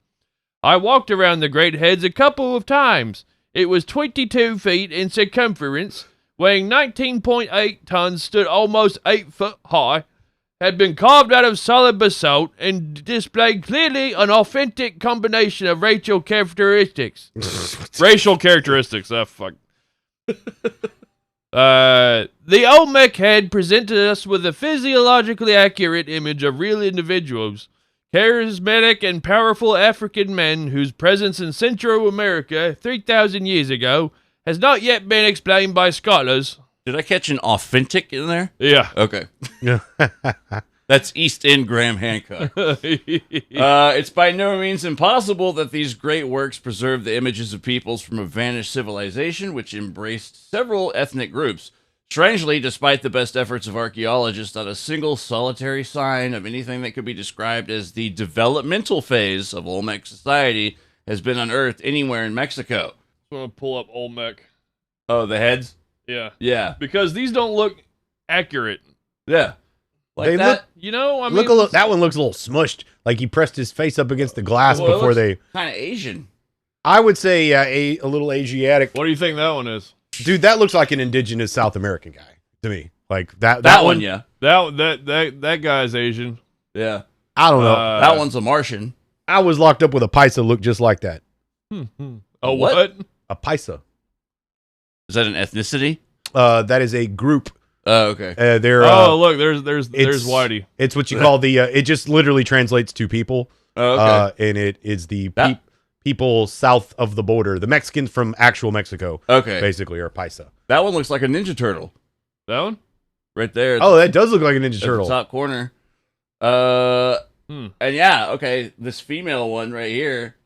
I walked around the great heads a couple of times. It was 22 feet in circumference, weighing 19.8 tons, stood almost 8 foot high, had been carved out of solid basalt, and displayed clearly an authentic combination of racial characteristics. Racial characteristics, fuck. The Olmec head presented us with a physiologically accurate image of real individuals, charismatic and powerful African men whose presence in Central America 3,000 years ago has not yet been explained by scholars. Did I catch an authentic in there? Yeah. Okay. That's East End Graham Hancock. It's by no means impossible that these great works preserve the images of peoples from a vanished civilization which embraced several ethnic groups. Strangely, despite the best efforts of archaeologists, not a single solitary sign of anything that could be described as the developmental phase of Olmec society has been unearthed anywhere in Mexico. I'm going to pull up Olmec. Oh, the heads? Yeah. Yeah. Because these don't look accurate. Yeah. Like They that. look- You know, I mean, Look a little, that one looks a little smushed. Like he pressed his face up against the glass before they. Kind of Asian. I would say a little Asiatic. what do you think that one is? Dude, that looks like an indigenous South American guy to me. Like that one, yeah. That guy's Asian. Yeah. I don't know. That one's a Martian. I was locked up with a paisa looked just like that. A what? A paisa. Is that an ethnicity? That is a group. Oh, okay. They're Look, there's Whitey. It's what you call the. It just literally translates to people. Oh, okay. And it is the people south of the border. The Mexicans from actual Mexico. Okay. Basically, are paisa. That one looks like a Ninja Turtle. That one? Right there. Oh, that does look like a Ninja at Turtle. the top corner. And yeah, okay. This female one right here.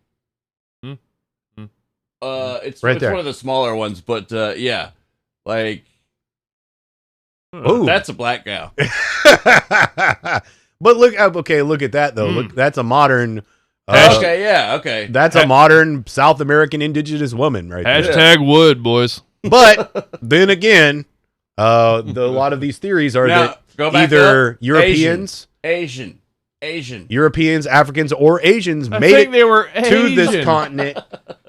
It's Right there. one of the smaller ones, but yeah. Like, Ooh. that's a black gal. But look at that though. Look, that's a modern. Okay, yeah, okay. That's a modern South American indigenous woman, right there. Hashtag wood, boys. But then again, a lot of these theories are Now, that go back either up. Europeans, Asian. Europeans, Africans, or Asians I made think it they were to this Asian. continent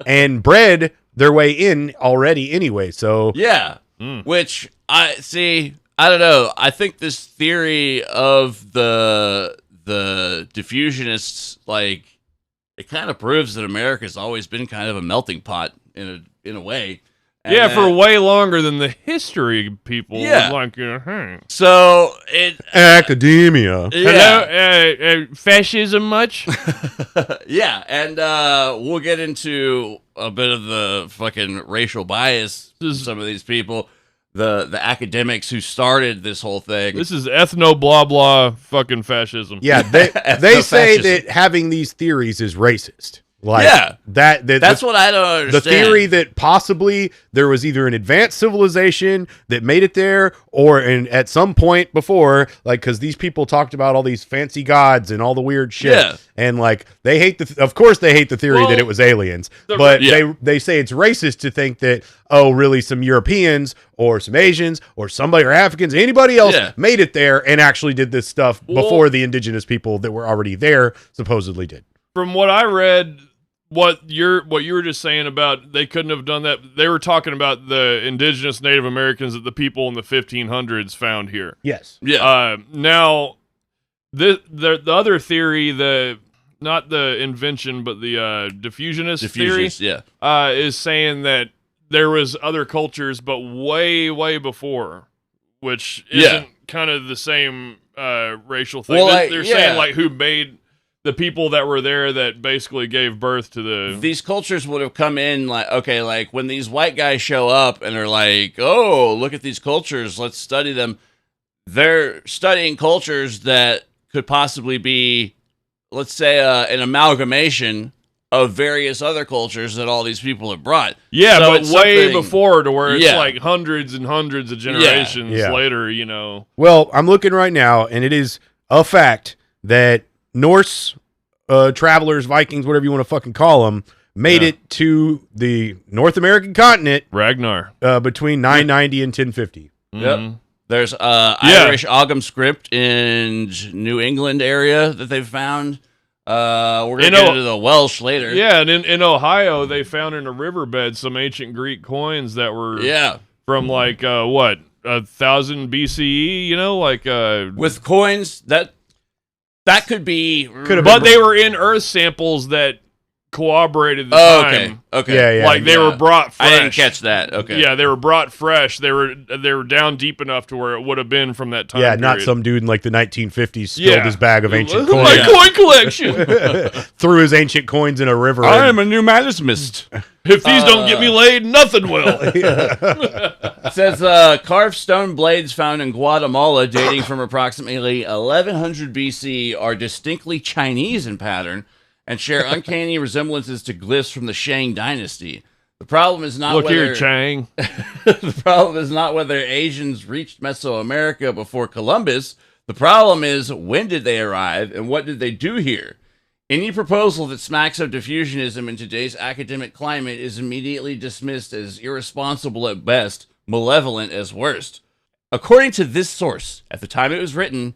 and bred their way in already anyway. So Yeah. Which I see. I don't know. I think this theory of the diffusionists, like, it kind of proves that America's always been kind of a melting pot in a way. And Yeah, for way longer than the history people. Yeah. Like, so it academia. yeah. Hello, fascism much? Yeah, and we'll get into a bit of the fucking racial bias of some of these people, the academics who started this whole thing. This is ethno blah blah fucking fascism. Yeah, they say Ethno-fascism. that having these theories is racist. Like, Yeah. that's what I don't understand. the theory that possibly there was either an advanced civilization that made it there, or at some point before, like, because these people talked about all these fancy gods and all the weird shit, Yeah. and like they hate of course they hate the theory that it was aliens, but yeah. they say it's racist to think that really some Europeans or some Asians or somebody or Africans, anybody else made it there and actually did this stuff before the indigenous people that were already there supposedly did. From what I read, what you were just saying about they couldn't have done that, they were talking about the indigenous Native Americans that the people in the 1500s found here. Yes. Yeah. Now, the other theory, not the invention, but the diffusionist theory, is saying that there was other cultures, but way before, which isn't kind of the same racial thing. Well, they're saying like who made the people that were there that basically gave birth to these cultures would have come in like, okay, like when these white guys show up and are like, oh, look at these cultures, let's study them. They're studying cultures that could possibly be, let's say, an amalgamation of various other cultures that all these people have brought. Yeah, So but it's way something- before to where it's Yeah. like hundreds and hundreds of generations Yeah. later, you know. Well, I'm looking right now, and it is a fact that Norse travelers, Vikings, whatever you want to fucking call them, made it to the North American continent Ragnar. between 990 and 1050. Yep. There's Irish Ogham script in New England area that they've found. We're going to get into the Welsh later. Yeah, and in Ohio, they found in a riverbed some ancient Greek coins that were from like, 1000 BCE, you know, like... with coins, that could be... But they were in earth samples that corroborated the time. Okay. Yeah. Like they were brought fresh. I didn't catch that. Okay. Yeah, they were brought fresh. They were down deep enough to where it would have been from that time. Yeah, not period. some dude in like the 1950s spilled his bag of ancient My coins, coin collection. threw his ancient coins in a river. I am a numismatist. If these don't get me laid, nothing will. It says carved stone blades found in Guatemala dating from approximately 1100 BC are distinctly Chinese in pattern and share uncanny resemblances to glyphs from the Shang dynasty. The problem is not Look whether here, Chang. the problem is not whether Asians reached Mesoamerica before Columbus. The problem is when did they arrive and what did they do here? Any proposal that smacks of diffusionism in today's academic climate is immediately dismissed as irresponsible at best, malevolent as worst. according to this source, at the time it was written,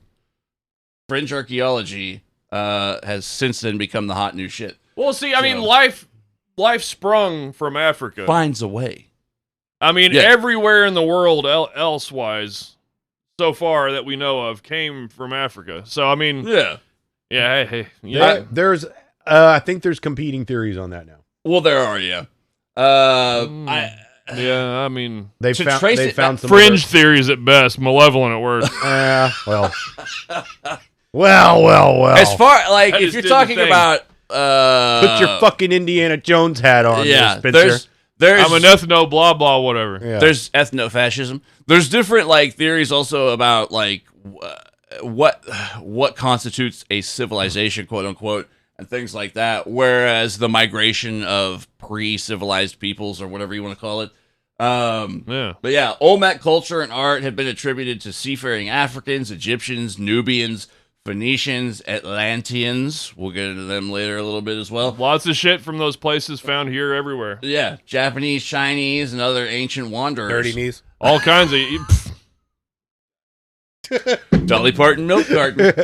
fringe archaeology has since then become the hot new shit. Well, see, I mean, life sprung from Africa. Finds a way. I mean, everywhere in the world elsewise, so far that we know of, came from Africa. So, I mean... Yeah, hey. There's, I think there's competing theories on that now. Well, there are, yeah. I mean... They found some fringe theories at best, malevolent at worst. Well. As far, like, if you're talking about... put your fucking Indiana Jones hat on, Spencer. I'm an ethno blah blah whatever. Yeah. There's ethno-fascism. There's different like theories also about like what constitutes a civilization, quote unquote, and things like that. Whereas the migration of pre-civilized peoples or whatever you want to call it. But yeah, Olmec culture and art have been attributed to seafaring Africans, Egyptians, Nubians, Phoenicians, Atlanteans. We'll get into them later a little bit as well. Lots of shit from those places found here everywhere. Yeah, Japanese, Chinese, and other ancient wanderers. Dirty knees. All kinds of... Dolly Parton milk carton.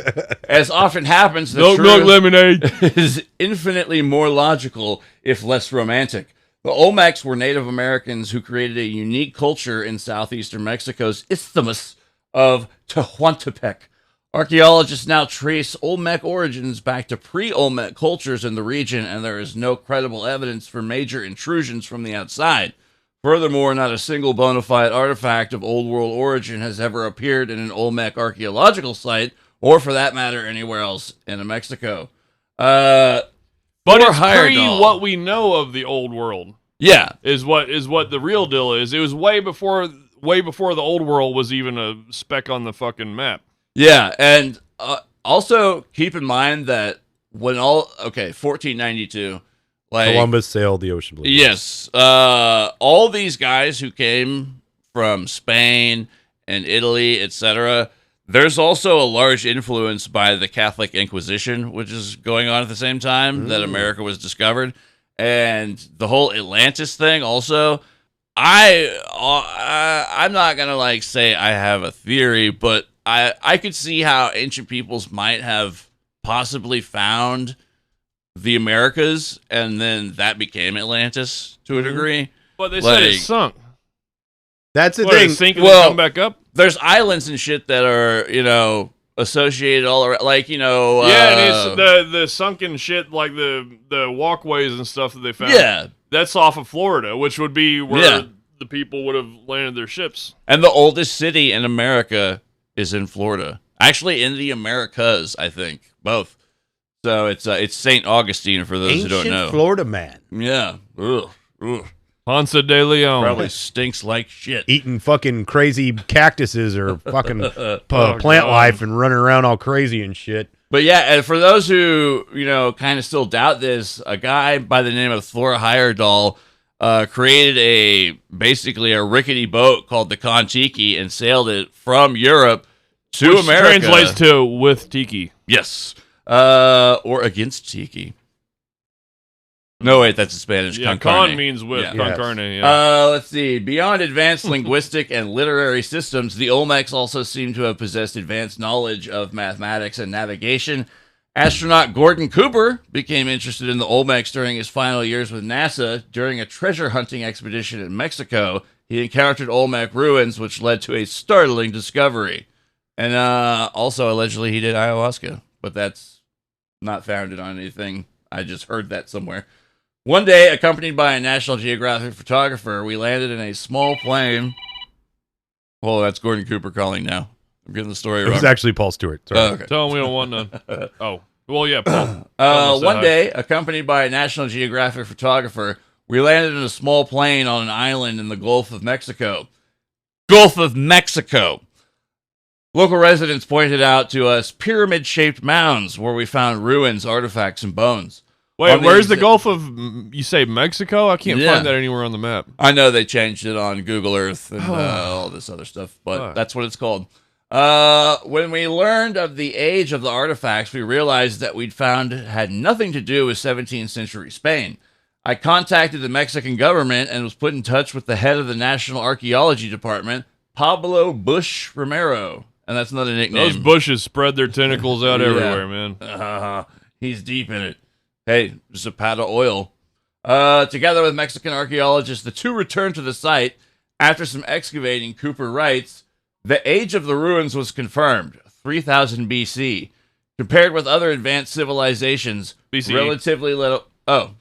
As often happens, the milk lemonade is infinitely more logical, if less romantic. The Olmecs were Native Americans who created a unique culture in southeastern Mexico's isthmus of Tehuantepec. Archaeologists now trace Olmec origins back to pre-Olmec cultures in the region, and there is no credible evidence for major intrusions from the outside. Furthermore, not a single bona fide artifact of Old World origin has ever appeared in an Olmec archaeological site, or for that matter, anywhere else in Mexico. But it's what we know of the Old World. Yeah, is what the real deal is. It was way before the Old World was even a speck on the fucking map. Yeah, and also keep in mind that when 1492, like Columbus sailed the ocean blue. Yes, all these guys who came from Spain and Italy, etc. There's also a large influence by the Catholic Inquisition, which is going on at the same time that America was discovered, and the whole Atlantis thing. Also, I'm not gonna like say I have a theory, but I could see how ancient peoples might have possibly found the Americas, and then that became Atlantis to a degree. But they said it sunk. That's the thing. Sink and come back up? There's islands and shit that are, associated all around, like, and it's the sunken shit, like the walkways and stuff that they found. Yeah. That's off of Florida, which would be where the people would have landed their ships. And the oldest city in America is in Florida. Actually, in the Americas, I think. Both. So it's St. Augustine, for those who don't know. Florida man. Yeah. Ugh. Ponce de Leon. Probably stinks like shit. Eating fucking crazy cactuses or fucking plant life and running around all crazy and shit. But yeah, and for those who, kind of still doubt this, a guy by the name of Thor Heyerdahl created basically a rickety boat called the Kon-Tiki and sailed it from Europe to America. Translates to with tiki. Yes. Or against tiki. No, wait, that's a Spanish. Yeah, con means with. Yeah. Con carne, yeah. Let's see. Beyond advanced linguistic and literary systems, the Olmecs also seem to have possessed advanced knowledge of mathematics and navigation. Astronaut Gordon Cooper became interested in the Olmecs during his final years with NASA. During a treasure hunting expedition in Mexico, he encountered Olmec ruins, which led to a startling discovery. And also, allegedly, he did ayahuasca, but that's not founded on anything. I just heard that somewhere. One day, accompanied by a National Geographic photographer, we landed in a small plane. Oh, that's Gordon Cooper calling now. I'm getting the story wrong. It was actually Paul Stewart. Sorry. Okay. Tell him we don't want none. Oh. Well, yeah, Paul. One day, accompanied by a National Geographic photographer, we landed in a small plane on an island in the Gulf of Mexico. Gulf of Mexico! Local residents pointed out to us pyramid-shaped mounds where we found ruins, artifacts, and bones. Wait, where's the Gulf of, you say Mexico? I can't find that anywhere on the map. I know they changed it on Google Earth and all this other stuff, but that's what it's called. When we learned of the age of the artifacts, we realized that we'd found had nothing to do with 17th century Spain. I contacted the Mexican government and was put in touch with the head of the National Archaeology Department, Pablo Bush Romero. And that's not a nickname. Those bushes spread their tentacles out everywhere, man. He's deep in it. Hey, just a pat of oil. Together with Mexican archaeologists, the two returned to the site. After some excavating, Cooper writes, the age of the ruins was confirmed, 3000 BC. Compared with other advanced civilizations, BC. relatively little... Oh,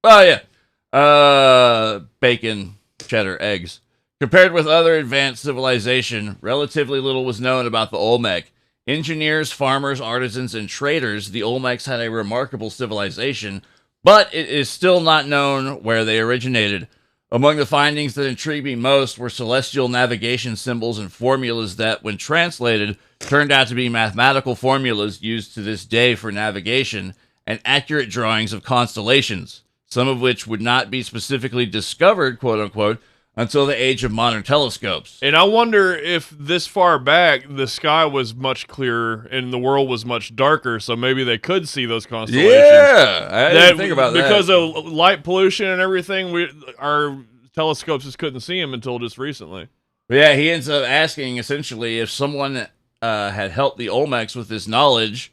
yeah. Bacon, cheddar, eggs. Compared with other advanced civilization, relatively little was known about the Olmec. Engineers, farmers, artisans, and traders, the Olmecs had a remarkable civilization, but it is still not known where they originated. Among the findings that intrigued me most were celestial navigation symbols and formulas that, when translated, turned out to be mathematical formulas used to this day for navigation, and accurate drawings of constellations, some of which would not be specifically discovered, quote-unquote, until the age of modern telescopes. And I wonder if this far back, the sky was much clearer and the world was much darker, so maybe they could see those constellations. Yeah, I didn't think about that. Because of light pollution and everything, our telescopes just couldn't see them until just recently. Yeah, he ends up asking, essentially, if someone had helped the Olmecs with this knowledge,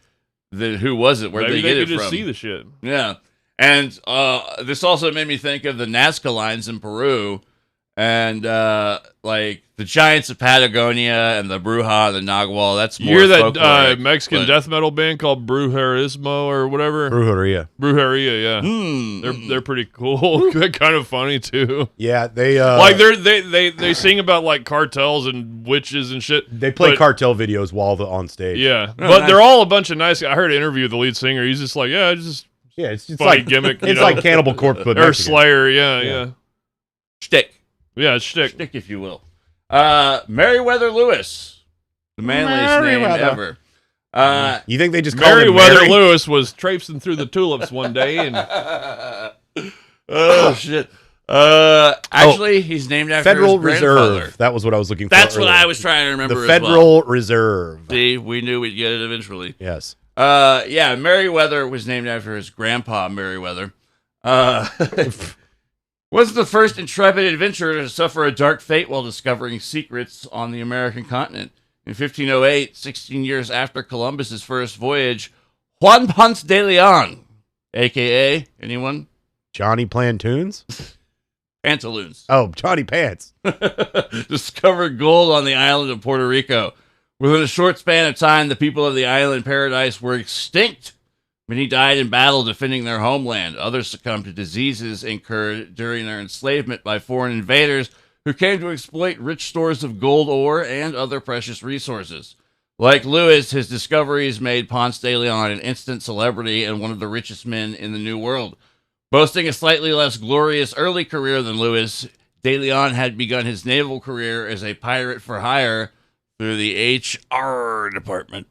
then who was it? Where maybe they get it could from? just see the shit. Yeah. And this also made me think of the Nazca lines in Peru, and like the giants of Patagonia and the Bruja, the Nagual. That's more. You hear that folkloric, Mexican death metal band called Brujerismo or whatever? Brujeria. Brujeria, yeah. They're pretty cool. They're kind of funny too. Yeah, they like they sing about like cartels and witches and shit. They play cartel videos while on stage. Yeah, but they're all a bunch of nice guys. I heard an interview with the lead singer. He's just like, it's it's funny like gimmick. It's like Cannibal Corpse, but or Mexican. Slayer. Yeah. Shtick. Yeah, it's shtick. Shtick, if you will. Meriwether Lewis, the manliest name ever. You think they just called him Meriwether Mary? Lewis was traipsing through the tulips one day, and oh shit! Actually, he's named after Federal his grandfather. Reserve. That was what I was looking for. That's what earlier. I was trying to remember. The as Federal well. Reserve. See, we knew we'd get it eventually. Yes. Yeah, Meriwether was named after his grandpa, Meriwether. Was the first intrepid adventurer to suffer a dark fate while discovering secrets on the American continent. In 1508, 16 years after Columbus's first voyage, Juan Ponce de Leon, a.k.a. anyone? Johnny Plantoons? Pantaloons. Oh, Johnny Pants. Discovered gold on the island of Puerto Rico. Within a short span of time, the people of the island paradise were extinct. Many died in battle defending their homeland. Others succumbed to diseases incurred during their enslavement by foreign invaders who came to exploit rich stores of gold ore and other precious resources. Like Lewis, his discoveries made Ponce de Leon an instant celebrity and one of the richest men in the New World. Boasting a slightly less glorious early career than Lewis, de Leon had begun his naval career as a pirate for hire through the HR department.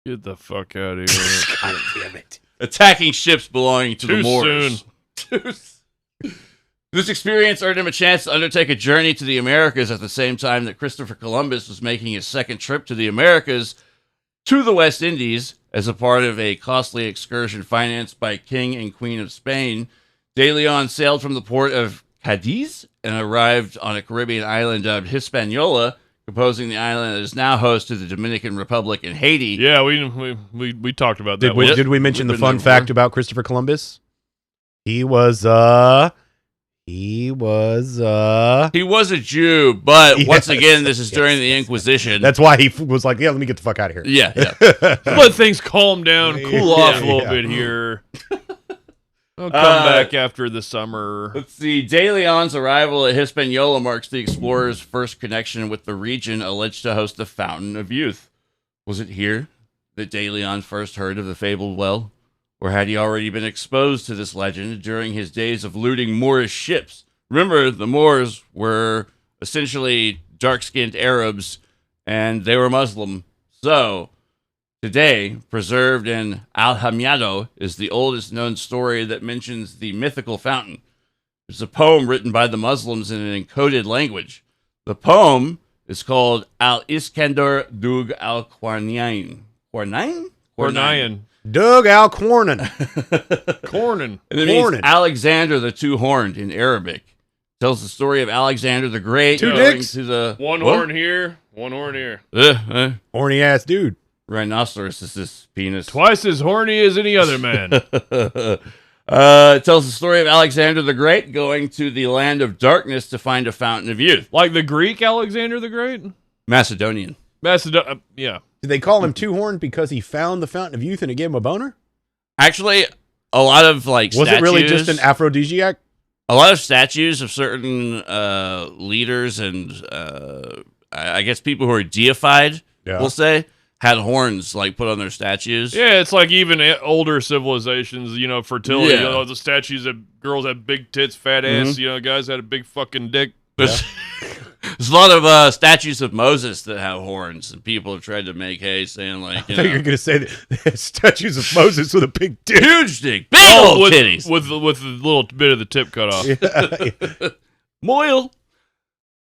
Get the fuck out of here. God damn it. Attacking ships belonging to the Too Moors. This experience earned him a chance to undertake a journey to the Americas at the same time that Christopher Columbus was making his second trip to the Americas to the West Indies as a part of a costly excursion financed by King and Queen of Spain. De Leon sailed from the port of Cadiz and arrived on a Caribbean island dubbed Hispaniola, composing the island that is now host to the Dominican Republic and Haiti. Yeah, we talked about that. Did we mention the We've fun been there fact before. about Christopher Columbus? He was a Jew, but Yes. once again, this is during the Inquisition. That's why he was like, yeah, let me get the fuck out of here. yeah. Let things calm down, cool off a little Yeah. bit here. I'll come back after the summer. Let's see. De Leon's arrival at Hispaniola marks the explorer's first connection with the region alleged to host the Fountain of Youth. Was it here that De Leon first heard of the fabled well? Or had he already been exposed to this legend during his days of looting Moorish ships? Remember, the Moors were essentially dark-skinned Arabs, and they were Muslim. So, today, preserved in Al-Hamiado is the oldest known story that mentions the mythical fountain. It's a poem written by the Muslims in an encoded language. The poem is called Al-Iskandar Dug Al-Qarnayn. Qarnayn? Doug Al Cornyn. Cornyn. And it means Alexander the Two-Horned in Arabic. Tells the story of Alexander the Great. Two going dicks? to the One what? horn here, one horn here. Horny ass dude. Rhinoceros is this penis. Twice as horny as any other man. It tells the story of Alexander the Great going to the land of darkness to find a fountain of youth. Like the Greek Alexander the Great? Macedonian. Yeah. Did they call him Two Horn because he found the fountain of youth and it gave him a boner? Actually, a lot of like Was statues, it really just an aphrodisiac? a lot of statues of certain leaders and I guess people who are deified, we'll say, had horns like put on their statues. Yeah, it's like even older civilizations, fertility. Yeah. The statues that girls had big tits, fat ass. Guys had a big fucking dick. There's a lot of statues of Moses that have horns, and people have tried to make hay, saying like, I thought you were going to say that statues of Moses with a big dick. huge dick, big old titties, with a little bit of the tip cut off. Moil.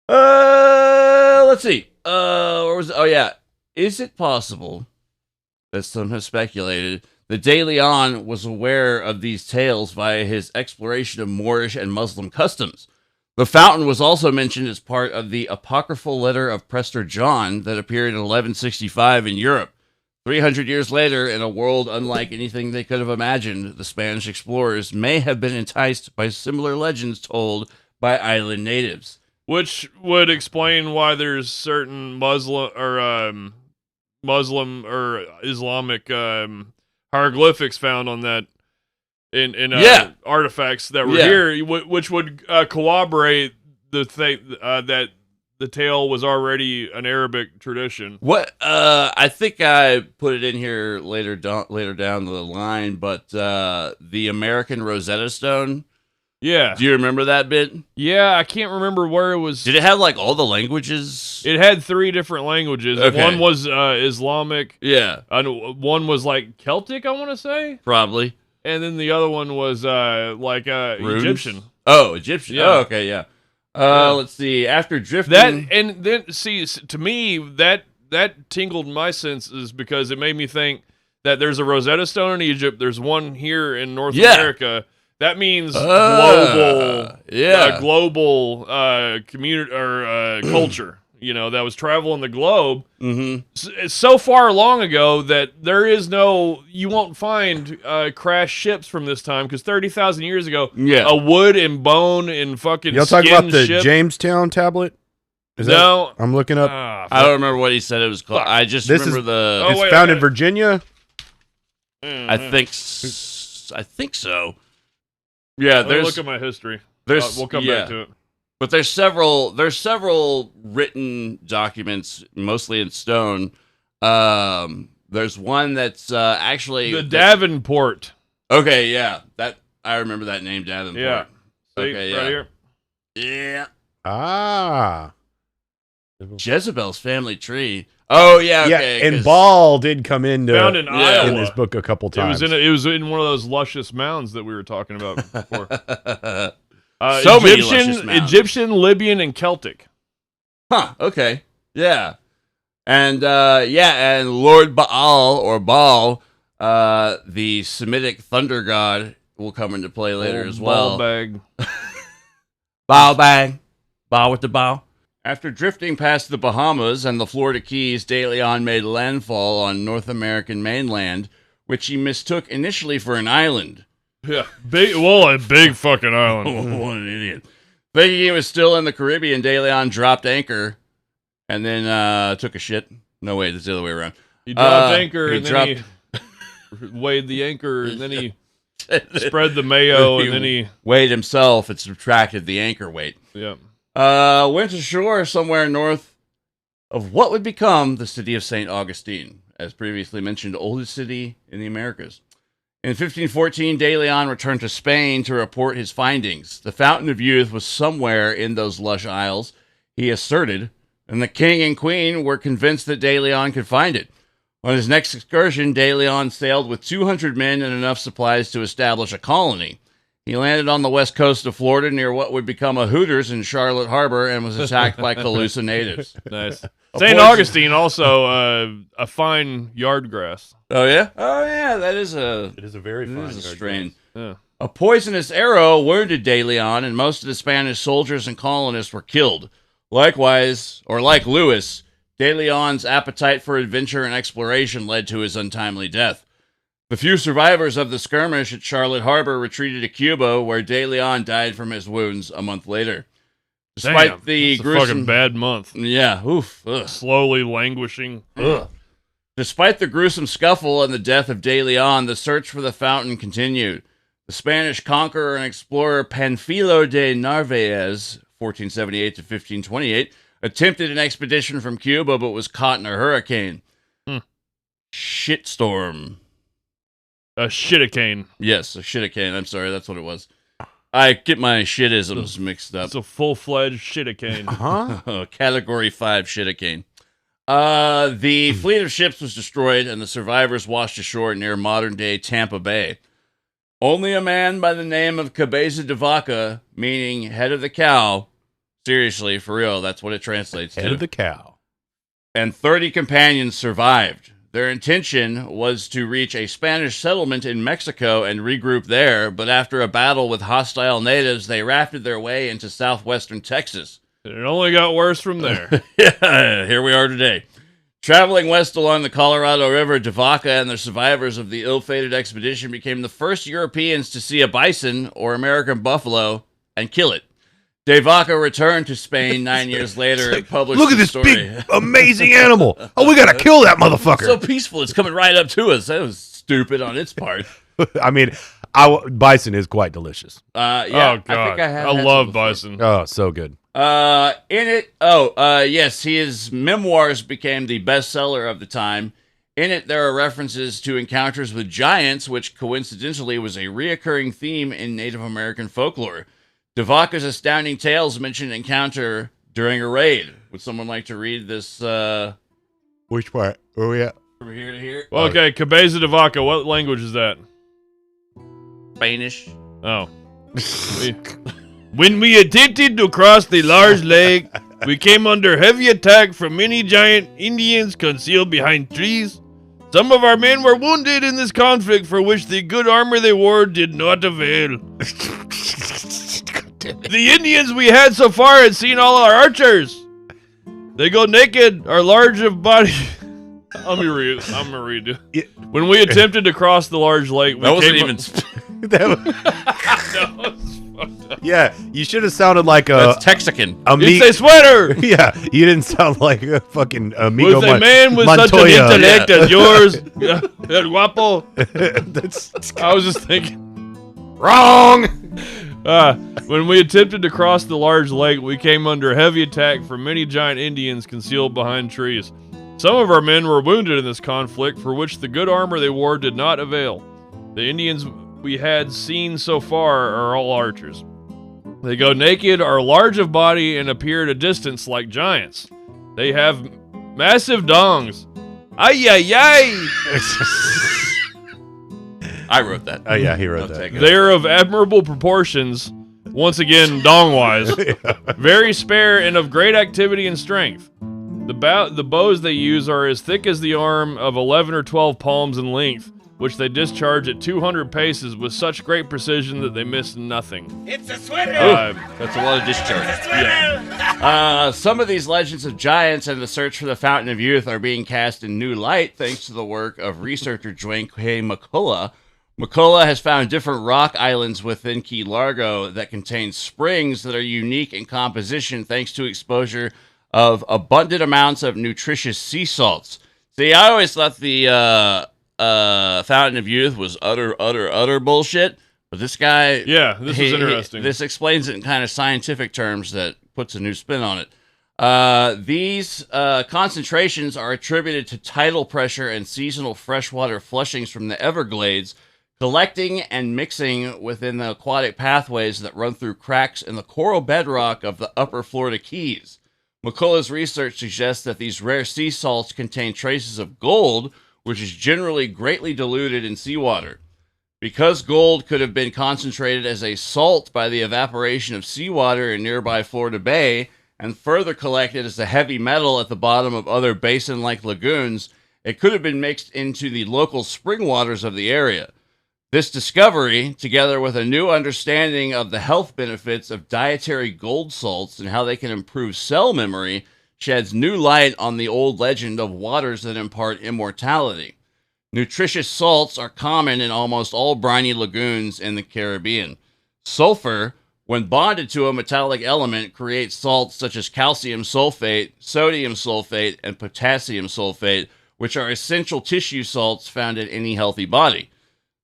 Let's see. Where was it? Oh yeah. Is it possible that some have speculated that De Leon was aware of these tales via his exploration of Moorish and Muslim customs? The fountain was also mentioned as part of the apocryphal letter of Prester John that appeared in 1165 in Europe. 300 years later, in a world unlike anything they could have imagined, the Spanish explorers may have been enticed by similar legends told by island natives. Which would explain why there's certain Muslim or Islamic hieroglyphics found on that in artifacts that were here, which would corroborate the thing that the tale was already an Arabic tradition. What I think I put it in here later down the line, but the American Rosetta Stone. Yeah. Do you remember that bit? Yeah, I can't remember where it was. Did it have like all the languages? It had 3 different languages. Okay. One was Islamic. Yeah. One was like Celtic, I want to say. Probably. And then the other one was Runes? Egyptian. Oh, Egyptian. Yeah. Oh, okay, yeah. Let's see. After drifting, To me that tingled my senses because it made me think that there's a Rosetta Stone in Egypt. There's one here in North America. That means global community or culture. That was traveling the globe. It's so far long ago that you won't find crashed ships from this time because 30,000 years ago, a wood and bone and fucking Y'all talking about the ship. Jamestown tablet? No. I'm looking up. I don't remember what he said it was called. I just remember It's found in Virginia. I think so. Yeah, Let me look at my history. We'll come back to it. But there's several written documents, mostly in stone. There's one that's actually the Davenport. Okay, yeah, that I remember that name, Davenport. Yeah. See, okay, right here. Yeah. Ah. Jezebel's family tree. Oh yeah, okay. Yeah, and Ball did come into found in Iowa. in this book a couple times. It was in one of those luscious mounds that we were talking about before. Many luscious mounds. Egyptian, Libyan, and Celtic. Huh. Okay. Yeah. And and Lord Baal or Baal, the Semitic thunder god, will come into play later as well. Ball bag. Bow bang. Bow with the bow. After drifting past the Bahamas and the Florida Keys, De Leon made landfall on North American mainland, which he mistook initially for an island. Yeah, a big fucking island. What an idiot. Thinking he was still in the Caribbean, De Leon dropped anchor and then took a shit. No, wait, it's the other way around. He dropped anchor and then he weighed the anchor and then he spread the mayo and then he weighed himself and subtracted the anchor weight. Yeah. Went ashore somewhere north of what would become the city of St. Augustine, as previously mentioned, oldest city in the Americas. In 1514, De Leon returned to Spain to report his findings. The Fountain of Youth was somewhere in those lush isles, he asserted, and the king and queen were convinced that De Leon could find it. On his next excursion, De Leon sailed with 200 men and enough supplies to establish a colony. He landed on the west coast of Florida near what would become a Hooters in Charlotte Harbor and was attacked by Calusa natives. Nice. St. Augustine, also a fine yard grass. Oh, yeah? Oh, yeah, that is a... It is a very fine strain. Yeah. A poisonous arrow wounded De Leon, and most of the Spanish soldiers and colonists were killed. Likewise, or like Lewis, De Leon's appetite for adventure and exploration led to his untimely death. The few survivors of the skirmish at Charlotte Harbor retreated to Cuba, where De Leon died from his wounds a month later. Despite the that's a fucking bad month. Yeah, oof. Ugh. Slowly languishing. Ugh. Despite the gruesome scuffle and the death of De Leon, the search for the fountain continued. The Spanish conqueror and explorer Panfilo de Narvaez, 1478 to 1528, attempted an expedition from Cuba but was caught in a hurricane. Shitstorm. A shiticane. Yes, a shiticane. I'm sorry, that's what it was. I get my shitisms mixed up. It's a full-fledged shiticane. Huh? Category 5 shiticane. The fleet of ships was destroyed, and the survivors washed ashore near modern-day Tampa Bay. Only a man by the name of Cabeza de Vaca, meaning head of the cow, seriously, for real, that's what it translates to. Head of the cow. And 30 companions survived. Their intention was to reach a Spanish settlement in Mexico and regroup there, but after a battle with hostile natives, they rafted their way into southwestern Texas. It only got worse from there. Yeah, here we are today. Traveling west along the Colorado River, De Vaca and the survivors of the ill-fated expedition became the first Europeans to see a bison, or American buffalo, and kill it. De Vaca returned to Spain 9 years later and published Look at the this story. big, amazing animal. Oh, we gotta kill that motherfucker. So peaceful, it's coming right up to us. That was stupid on its part. I mean, bison is quite delicious. Yeah, Oh, God. I think I have. I had love some before. bison. Oh, so good. Yes, his memoirs became the bestseller of the time. In it, there are references to encounters with giants, which coincidentally was a reoccurring theme in Native American folklore. De Vaca's astounding tales mention an encounter during a raid. Would someone like to read this Which part? Where we at? from here to here? Well, okay, Cabeza de Vaca. What language is that? Spanish. Oh. When we attempted to cross the large lake, we came under heavy attack from many giant Indians concealed behind trees. Some of our men were wounded in this conflict, for which the good armor they wore did not avail. The Indians we had so far had seen all our archers. They go naked, are large of body. I'm gonna read it. Yeah. When we attempted to cross the large lake, we That wasn't came even. Yeah, you should have sounded like a That's Texican. It's a sweater. Yeah, you didn't sound like a fucking amigo. With a man with such an Montoya. intellect as yours, El Guapo. That's I was just thinking. wrong. When we attempted to cross the large lake, we came under heavy attack from many giant Indians concealed behind trees. Some of our men were wounded in this conflict, for which the good armor they wore did not avail. The Indians we had seen so far are all archers. They go naked, are large of body, and appear at a distance like giants. They have massive dongs. Ay, ay, ay! I wrote that. Oh yeah, he wrote I'll that. take it. They are of admirable proportions, once again, dong-wise. Very spare and of great activity and strength. The bows they use are as thick as the arm, of 11 or 12 palms in length, which they discharge at 200 paces with such great precision that they miss nothing. It's a sweater! That's a lot of discharge. Some of these legends of giants and the search for the Fountain of Youth are being cast in new light thanks to the work of researcher Dwayne K. McCullough. McCullough has found different rock islands within Key Largo that contain springs that are unique in composition thanks to exposure of abundant amounts of nutritious sea salts. See, I always thought the Fountain of Youth was utter bullshit, but this guy... Yeah, this is interesting. This explains it in kind of scientific terms that puts a new spin on it. These concentrations are attributed to tidal pressure and seasonal freshwater flushings from the Everglades, collecting and mixing within the aquatic pathways that run through cracks in the coral bedrock of the upper Florida Keys. McCullough's research suggests that these rare sea salts contain traces of gold, which is generally greatly diluted in seawater. Because gold could have been concentrated as a salt by the evaporation of seawater in nearby Florida Bay, and further collected as a heavy metal at the bottom of other basin-like lagoons, it could have been mixed into the local spring waters of the area. This discovery, together with a new understanding of the health benefits of dietary gold salts and how they can improve cell memory, sheds new light on the old legend of waters that impart immortality. Nutritious salts are common in almost all briny lagoons in the Caribbean. Sulfur, when bonded to a metallic element, creates salts such as calcium sulfate, sodium sulfate, and potassium sulfate, which are essential tissue salts found in any healthy body.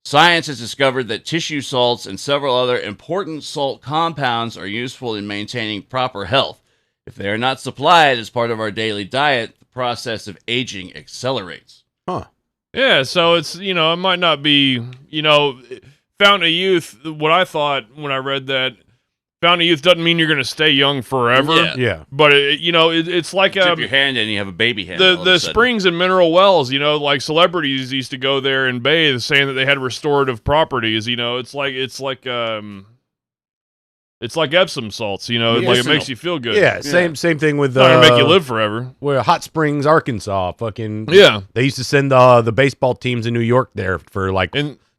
Science has discovered that tissue salts and several other important salt compounds are useful in maintaining proper health. If they are not supplied as part of our daily diet, the process of aging accelerates. Huh. Yeah, so it's, it might not be, Fountain of Youth, what I thought when I read that, Fountain of Youth doesn't mean you're going to stay young forever. Yeah. But, it's like Dip your hand in, you have a baby hand. the springs and mineral wells, like celebrities used to go there and bathe, saying that they had restorative properties. It's like Epsom salts. Like it makes you feel good. Yeah, same thing with Not gonna make you live forever. where Hot Springs, Arkansas, fucking They used to send the baseball teams in New York there for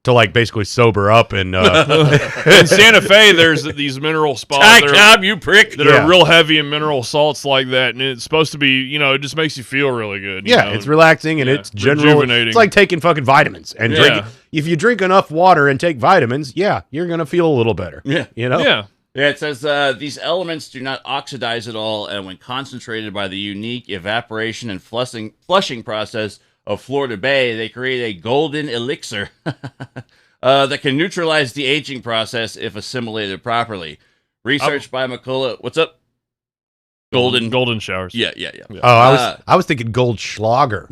to basically sober up and in Santa Fe, there's these mineral spots you prick. that are real heavy in mineral salts like that, and it's supposed to be, it just makes you feel really good. it's relaxing and it's rejuvenating. It's like taking fucking vitamins and drinking. If you drink enough water and take vitamins, you're gonna feel a little better. Yeah, Yeah. Yeah, it says these elements do not oxidize at all, and when concentrated by the unique evaporation and flushing process of Florida Bay, they create a golden elixir that can neutralize the aging process if assimilated properly. Research by McCullough. What's up? Golden showers. Yeah. Oh, I was thinking Goldschlager.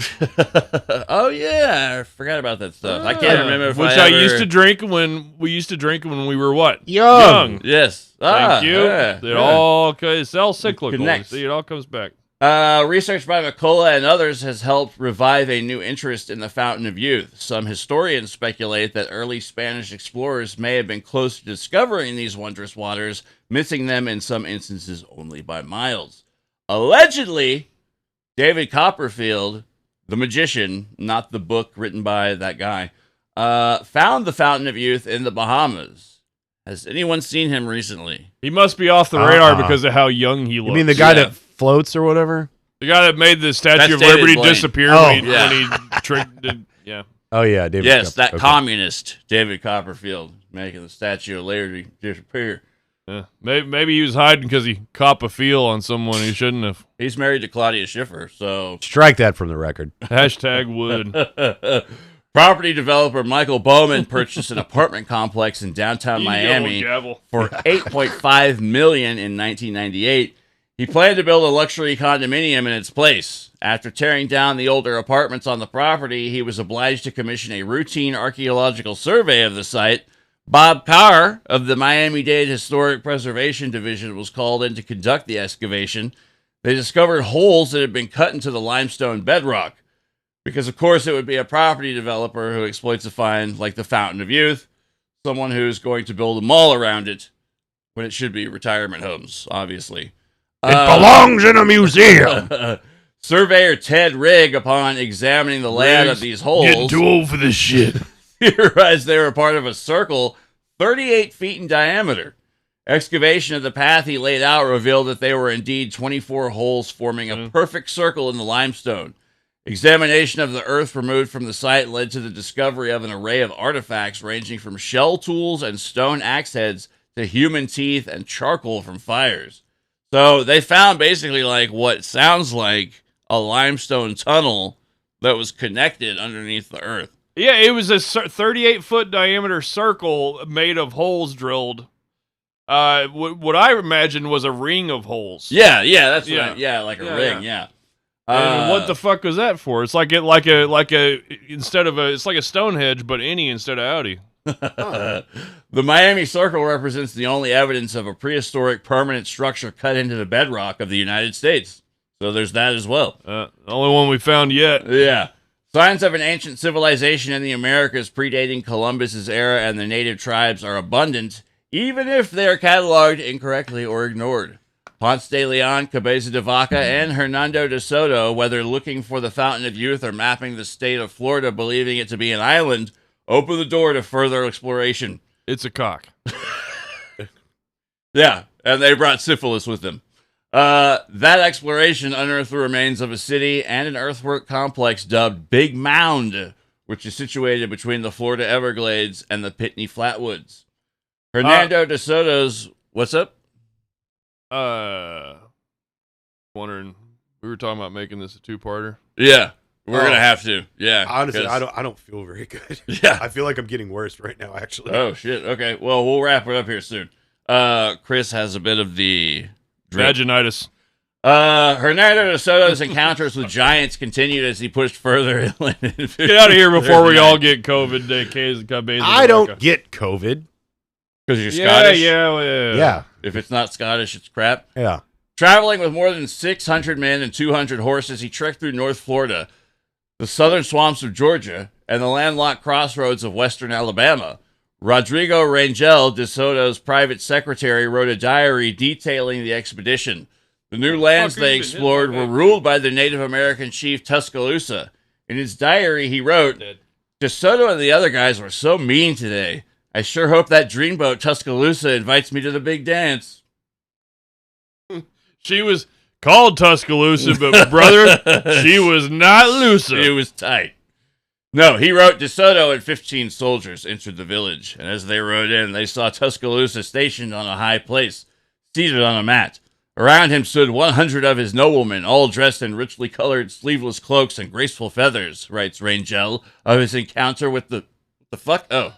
Oh yeah, I forgot about that stuff. I can't remember if Which I used to drink when we were what? Young. Yes. Thank you. Yeah, It's all cyclical. Connects. See, it all comes back. Research by McCullough and others has helped revive a new interest in the Fountain of Youth. Some historians speculate that early Spanish explorers may have been close to discovering these wondrous waters, missing them in some instances only by miles. Allegedly, David Copperfield, the magician, not the book written by that guy, found the Fountain of Youth in the Bahamas. Has anyone seen him recently? He must be off the radar because of how young he looks. You mean the guy that floats or whatever? The guy that made the Statue That's of David Liberty Blaine. disappear when he tricked. Yeah. Oh yeah, David. Yes, that okay. communist, David Copperfield, making the Statue of Liberty disappear. Yeah. Maybe he was hiding because he caught a feel on someone he shouldn't have. He's married to Claudia Schiffer, so... Strike that from the record. Hashtag would. Property developer Michael Bowman purchased an apartment complex in downtown Miami for $8.5 million in 1998. He planned to build a luxury condominium in its place. After tearing down the older apartments on the property, he was obliged to commission a routine archaeological survey of the site. Bob Carr of the Miami-Dade Historic Preservation Division was called in to conduct the excavation. They discovered holes that had been cut into the limestone bedrock. Because, of course, it would be a property developer who exploits a find like the Fountain of Youth, someone who's going to build a mall around it, when it should be retirement homes, obviously. It belongs in a museum. Surveyor Ted Rigg, upon examining the layout of these holes... Getting too old for this shit. Theorized they were part of a circle 38 feet in diameter. Excavation of the path he laid out revealed that they were indeed 24 holes forming a perfect circle in the limestone. Examination of the earth removed from the site led to the discovery of an array of artifacts ranging from shell tools and stone axe heads to human teeth and charcoal from fires. So they found basically what sounds like a limestone tunnel that was connected underneath the earth. Yeah, it was a 38-foot diameter circle made of holes drilled. What I imagined was a ring of holes. Yeah, that's right. Yeah, like a ring. Yeah. And what the fuck was that for? It's it's like a Stonehenge, but innie instead of outie. The Miami Circle represents the only evidence of a prehistoric permanent structure cut into the bedrock of the United States. So there's that as well. The only one we found yet. Yeah. Signs of an ancient civilization in the Americas predating Columbus's era and the native tribes are abundant, even if they are cataloged incorrectly or ignored. Ponce de Leon, Cabeza de Vaca, and Hernando de Soto, whether looking for the Fountain of Youth or mapping the state of Florida believing it to be an island, open the door to further exploration. It's a cock. Yeah, and they brought syphilis with them. That exploration unearthed the remains of a city and an earthwork complex dubbed Big Mound, which is situated between the Florida Everglades and the Pitney Flatwoods. Hernando de Soto's... What's up? Wondering, we were talking about making this a two-parter. Yeah, we're gonna have to. Yeah, honestly, I don't feel very good. Yeah, I feel like I'm getting worse right now. Actually. Oh shit. Okay. Well, we'll wrap it up here soon. Chris has a bit of the vaginitis. Hernando de Soto's encounters with giants continued as he pushed further inland. Get out of here before we all get COVID. I don't get COVID because you're Scottish. Yeah. If it's not Scottish, it's crap. Yeah. Traveling with more than 600 men and 200 horses, he trekked through North Florida, the southern swamps of Georgia, and the landlocked crossroads of western Alabama. Rodrigo Rangel, De Soto's private secretary, wrote a diary detailing the expedition. The new lands they explored were ruled by the Native American chief Tuscaloosa. In his diary, he wrote, De Soto and the other guys were so mean today. I sure hope that dreamboat Tuscaloosa invites me to the big dance. She was called Tuscaloosa, but brother, she was not loose. It was tight. No, he wrote, De Soto and 15 soldiers entered the village, and as they rode in, they saw Tuscaloosa stationed on a high place, seated on a mat. Around him stood 100 of his noblemen, all dressed in richly colored sleeveless cloaks and graceful feathers, writes Rangel, of his encounter with the fuck? Oh.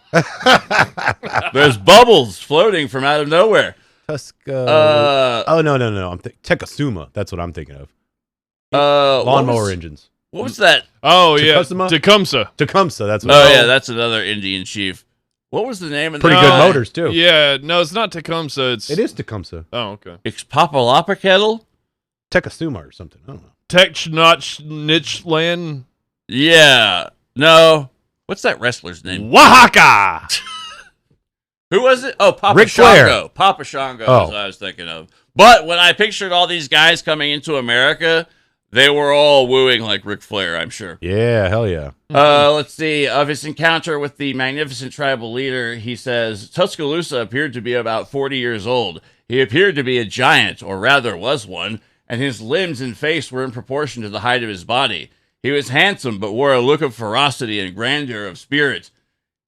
There's bubbles floating from out of nowhere. Oh, no. I'm Tekasuma. That's what I'm thinking of. Lawnmower engines. What was that? Oh, Tecumseh. Tecumseh, that's what yeah, that's another Indian chief. What was the name of Pretty good motors, too. Yeah, no, it's not Tecumseh. It is Tecumseh. Oh, okay. Ixpapalapaketl? Tekasuma or something. I don't know. Technotchnichland? Yeah. No. What's that wrestler's name? Oaxaca! Who was it? Oh, Papa Ric Shango. Flair. Papa Shango is what I was thinking of. But when I pictured all these guys coming into America, they were all wooing like Ric Flair, I'm sure. Yeah, hell yeah. Let's see. Of his encounter with the magnificent tribal leader, he says, Tuscaloosa appeared to be about 40 years old. He appeared to be a giant, or rather was one, and his limbs and face were in proportion to the height of his body. He was handsome, but wore a look of ferocity and grandeur of spirit.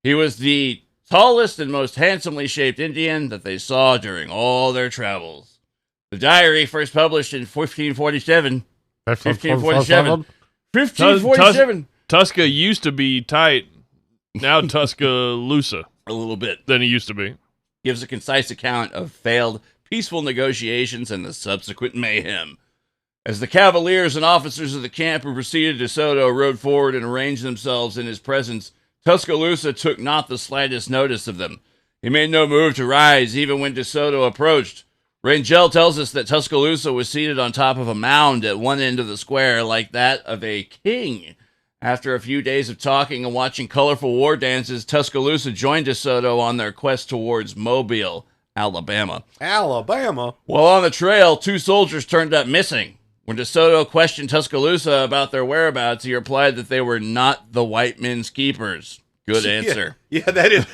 He was the tallest and most handsomely shaped Indian that they saw during all their travels. The diary, first published in 1547. 1547. Tusca used to be tight. Now Tuscaloosa. A little bit. Than he used to be. Gives a concise account of failed peaceful negotiations and the subsequent mayhem. As the cavaliers and officers of the camp who preceded De Soto rode forward and arranged themselves in his presence, Tuscaloosa took not the slightest notice of them. He made no move to rise even when De Soto approached. Rangel tells us that Tuscaloosa was seated on top of a mound at one end of the square like that of a king. After a few days of talking and watching colorful war dances, Tuscaloosa joined De Soto on their quest towards Mobile, Alabama. While on the trail, 2 soldiers turned up missing. When De Soto questioned Tuscaloosa about their whereabouts, he replied that they were not the white men's keepers. Good answer. Yeah, that is.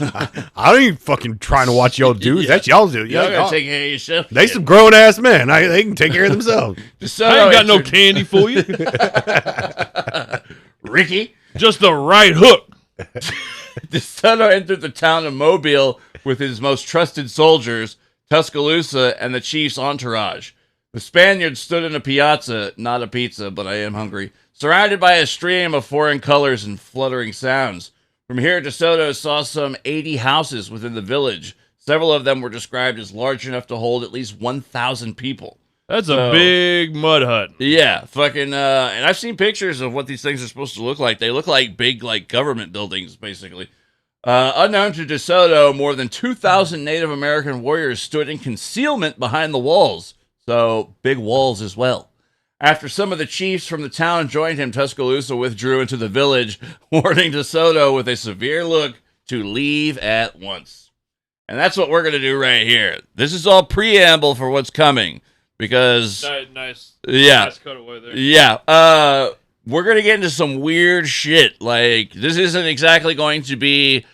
I ain't fucking trying to watch y'all dudes. That's y'all's dude. Y'all gotta take care of yourself. They some grown ass men. They can take care of themselves. I ain't got no candy for you. Ricky. Just the right hook. De Soto entered the town of Mobile with his most trusted soldiers, Tuscaloosa, and the chief's entourage. The Spaniards stood in a piazza, not a pizza, but I am hungry, surrounded by a stream of foreign colors and fluttering sounds. From here, De Soto saw some 80 houses within the village. Several of them were described as large enough to hold at least 1,000 people. That's a big mud hut. Yeah, fucking, and I've seen pictures of what these things are supposed to look like. They look like big, like, government buildings, basically. Unknown to De Soto, more than 2,000 Native American warriors stood in concealment behind the walls. So, big walls as well. After some of the chiefs from the town joined him, Tuscaloosa withdrew into the village, warning De Soto with a severe look to leave at once. And that's what we're going to do right here. This is all preamble for what's coming. Because... Nice. Yeah. Nice cutaway there. Yeah. we're going to get into some weird shit. Like, this isn't exactly going to be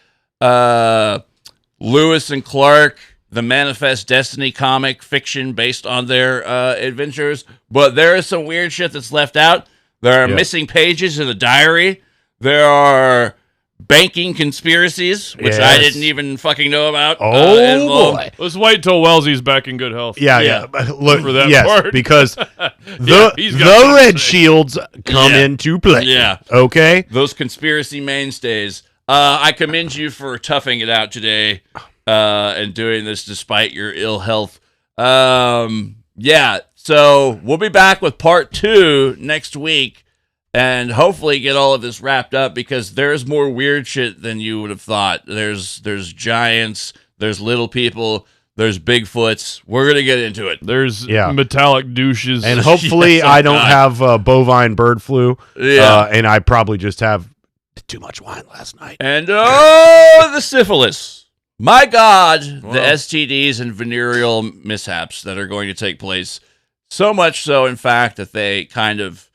Lewis and Clark, the Manifest Destiny comic fiction based on their adventures, but there is some weird shit that's left out. There are missing pages in the diary. There are banking conspiracies, which I didn't even fucking know about. Oh, boy. Let's wait till Wellesley's back in good health. Yeah. Look, For that part. because he's the got red shields come into play. Yeah. Okay? Those conspiracy mainstays. I commend you for toughing it out today and doing this despite your ill health. So we'll be back with part 2 next week and hopefully get all of this wrapped up because there's more weird shit than you would have thought. There's giants, there's little people, there's Bigfoots. We're going to get into it. There's metallic douches. And hopefully I don't have bovine bird flu. Yeah. And I probably just have too much wine last night. And the syphilis. My God, the STDs and venereal mishaps that are going to take place. So much so, in fact, that they kind of,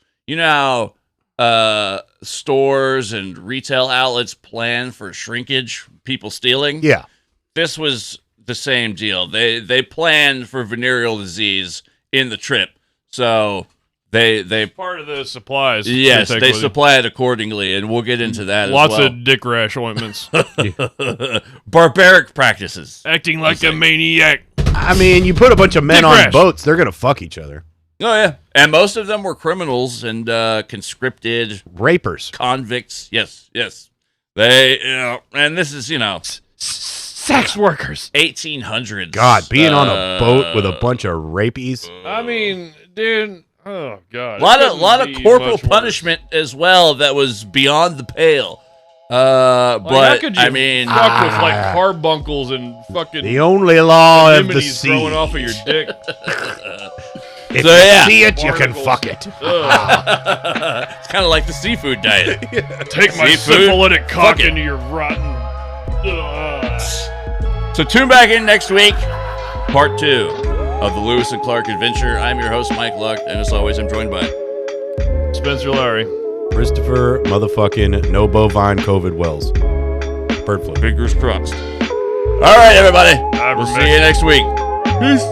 stores and retail outlets plan for shrinkage, people stealing. Yeah. This was the same deal. They planned for venereal disease in the trip. So they part of the supplies. yes, they supply it accordingly, and we'll get into that Lots as well. of dick rash ointments. Barbaric practices. Acting like a maniac. I mean, you put a bunch of men Dick on rash. boats, they're going to fuck each other. Oh, yeah. And most of them were criminals and conscripted Rapers. convicts. Yes. They, and this is, Sex workers. 1800s. God, being on a boat with a bunch of rapies. I mean, dude. Oh God. A lot of corporal punishment as well that was beyond the pale. How But could you I mean, fuck with like carbuncles and fucking The only law of the anemones sea. growing off of your dick. If So, you yeah. see it, you can Barnacles. fuck it. it's kind of like the seafood diet. Take my Seafood? syphilitic cock Fuck it. into your rotten. So tune back in next week, part 2 of the Lewis and Clark adventure. I'm your host, Mike Luck, and as always, I'm joined by Spencer Larry. Christopher motherfucking no bovine COVID Wells. Bird flu. Fingers crossed. All right, everybody. We'll see you next week. Peace.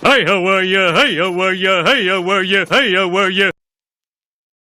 Hey, how are ya? Hey, how are ya? Hey, how are ya? Hey, how are ya?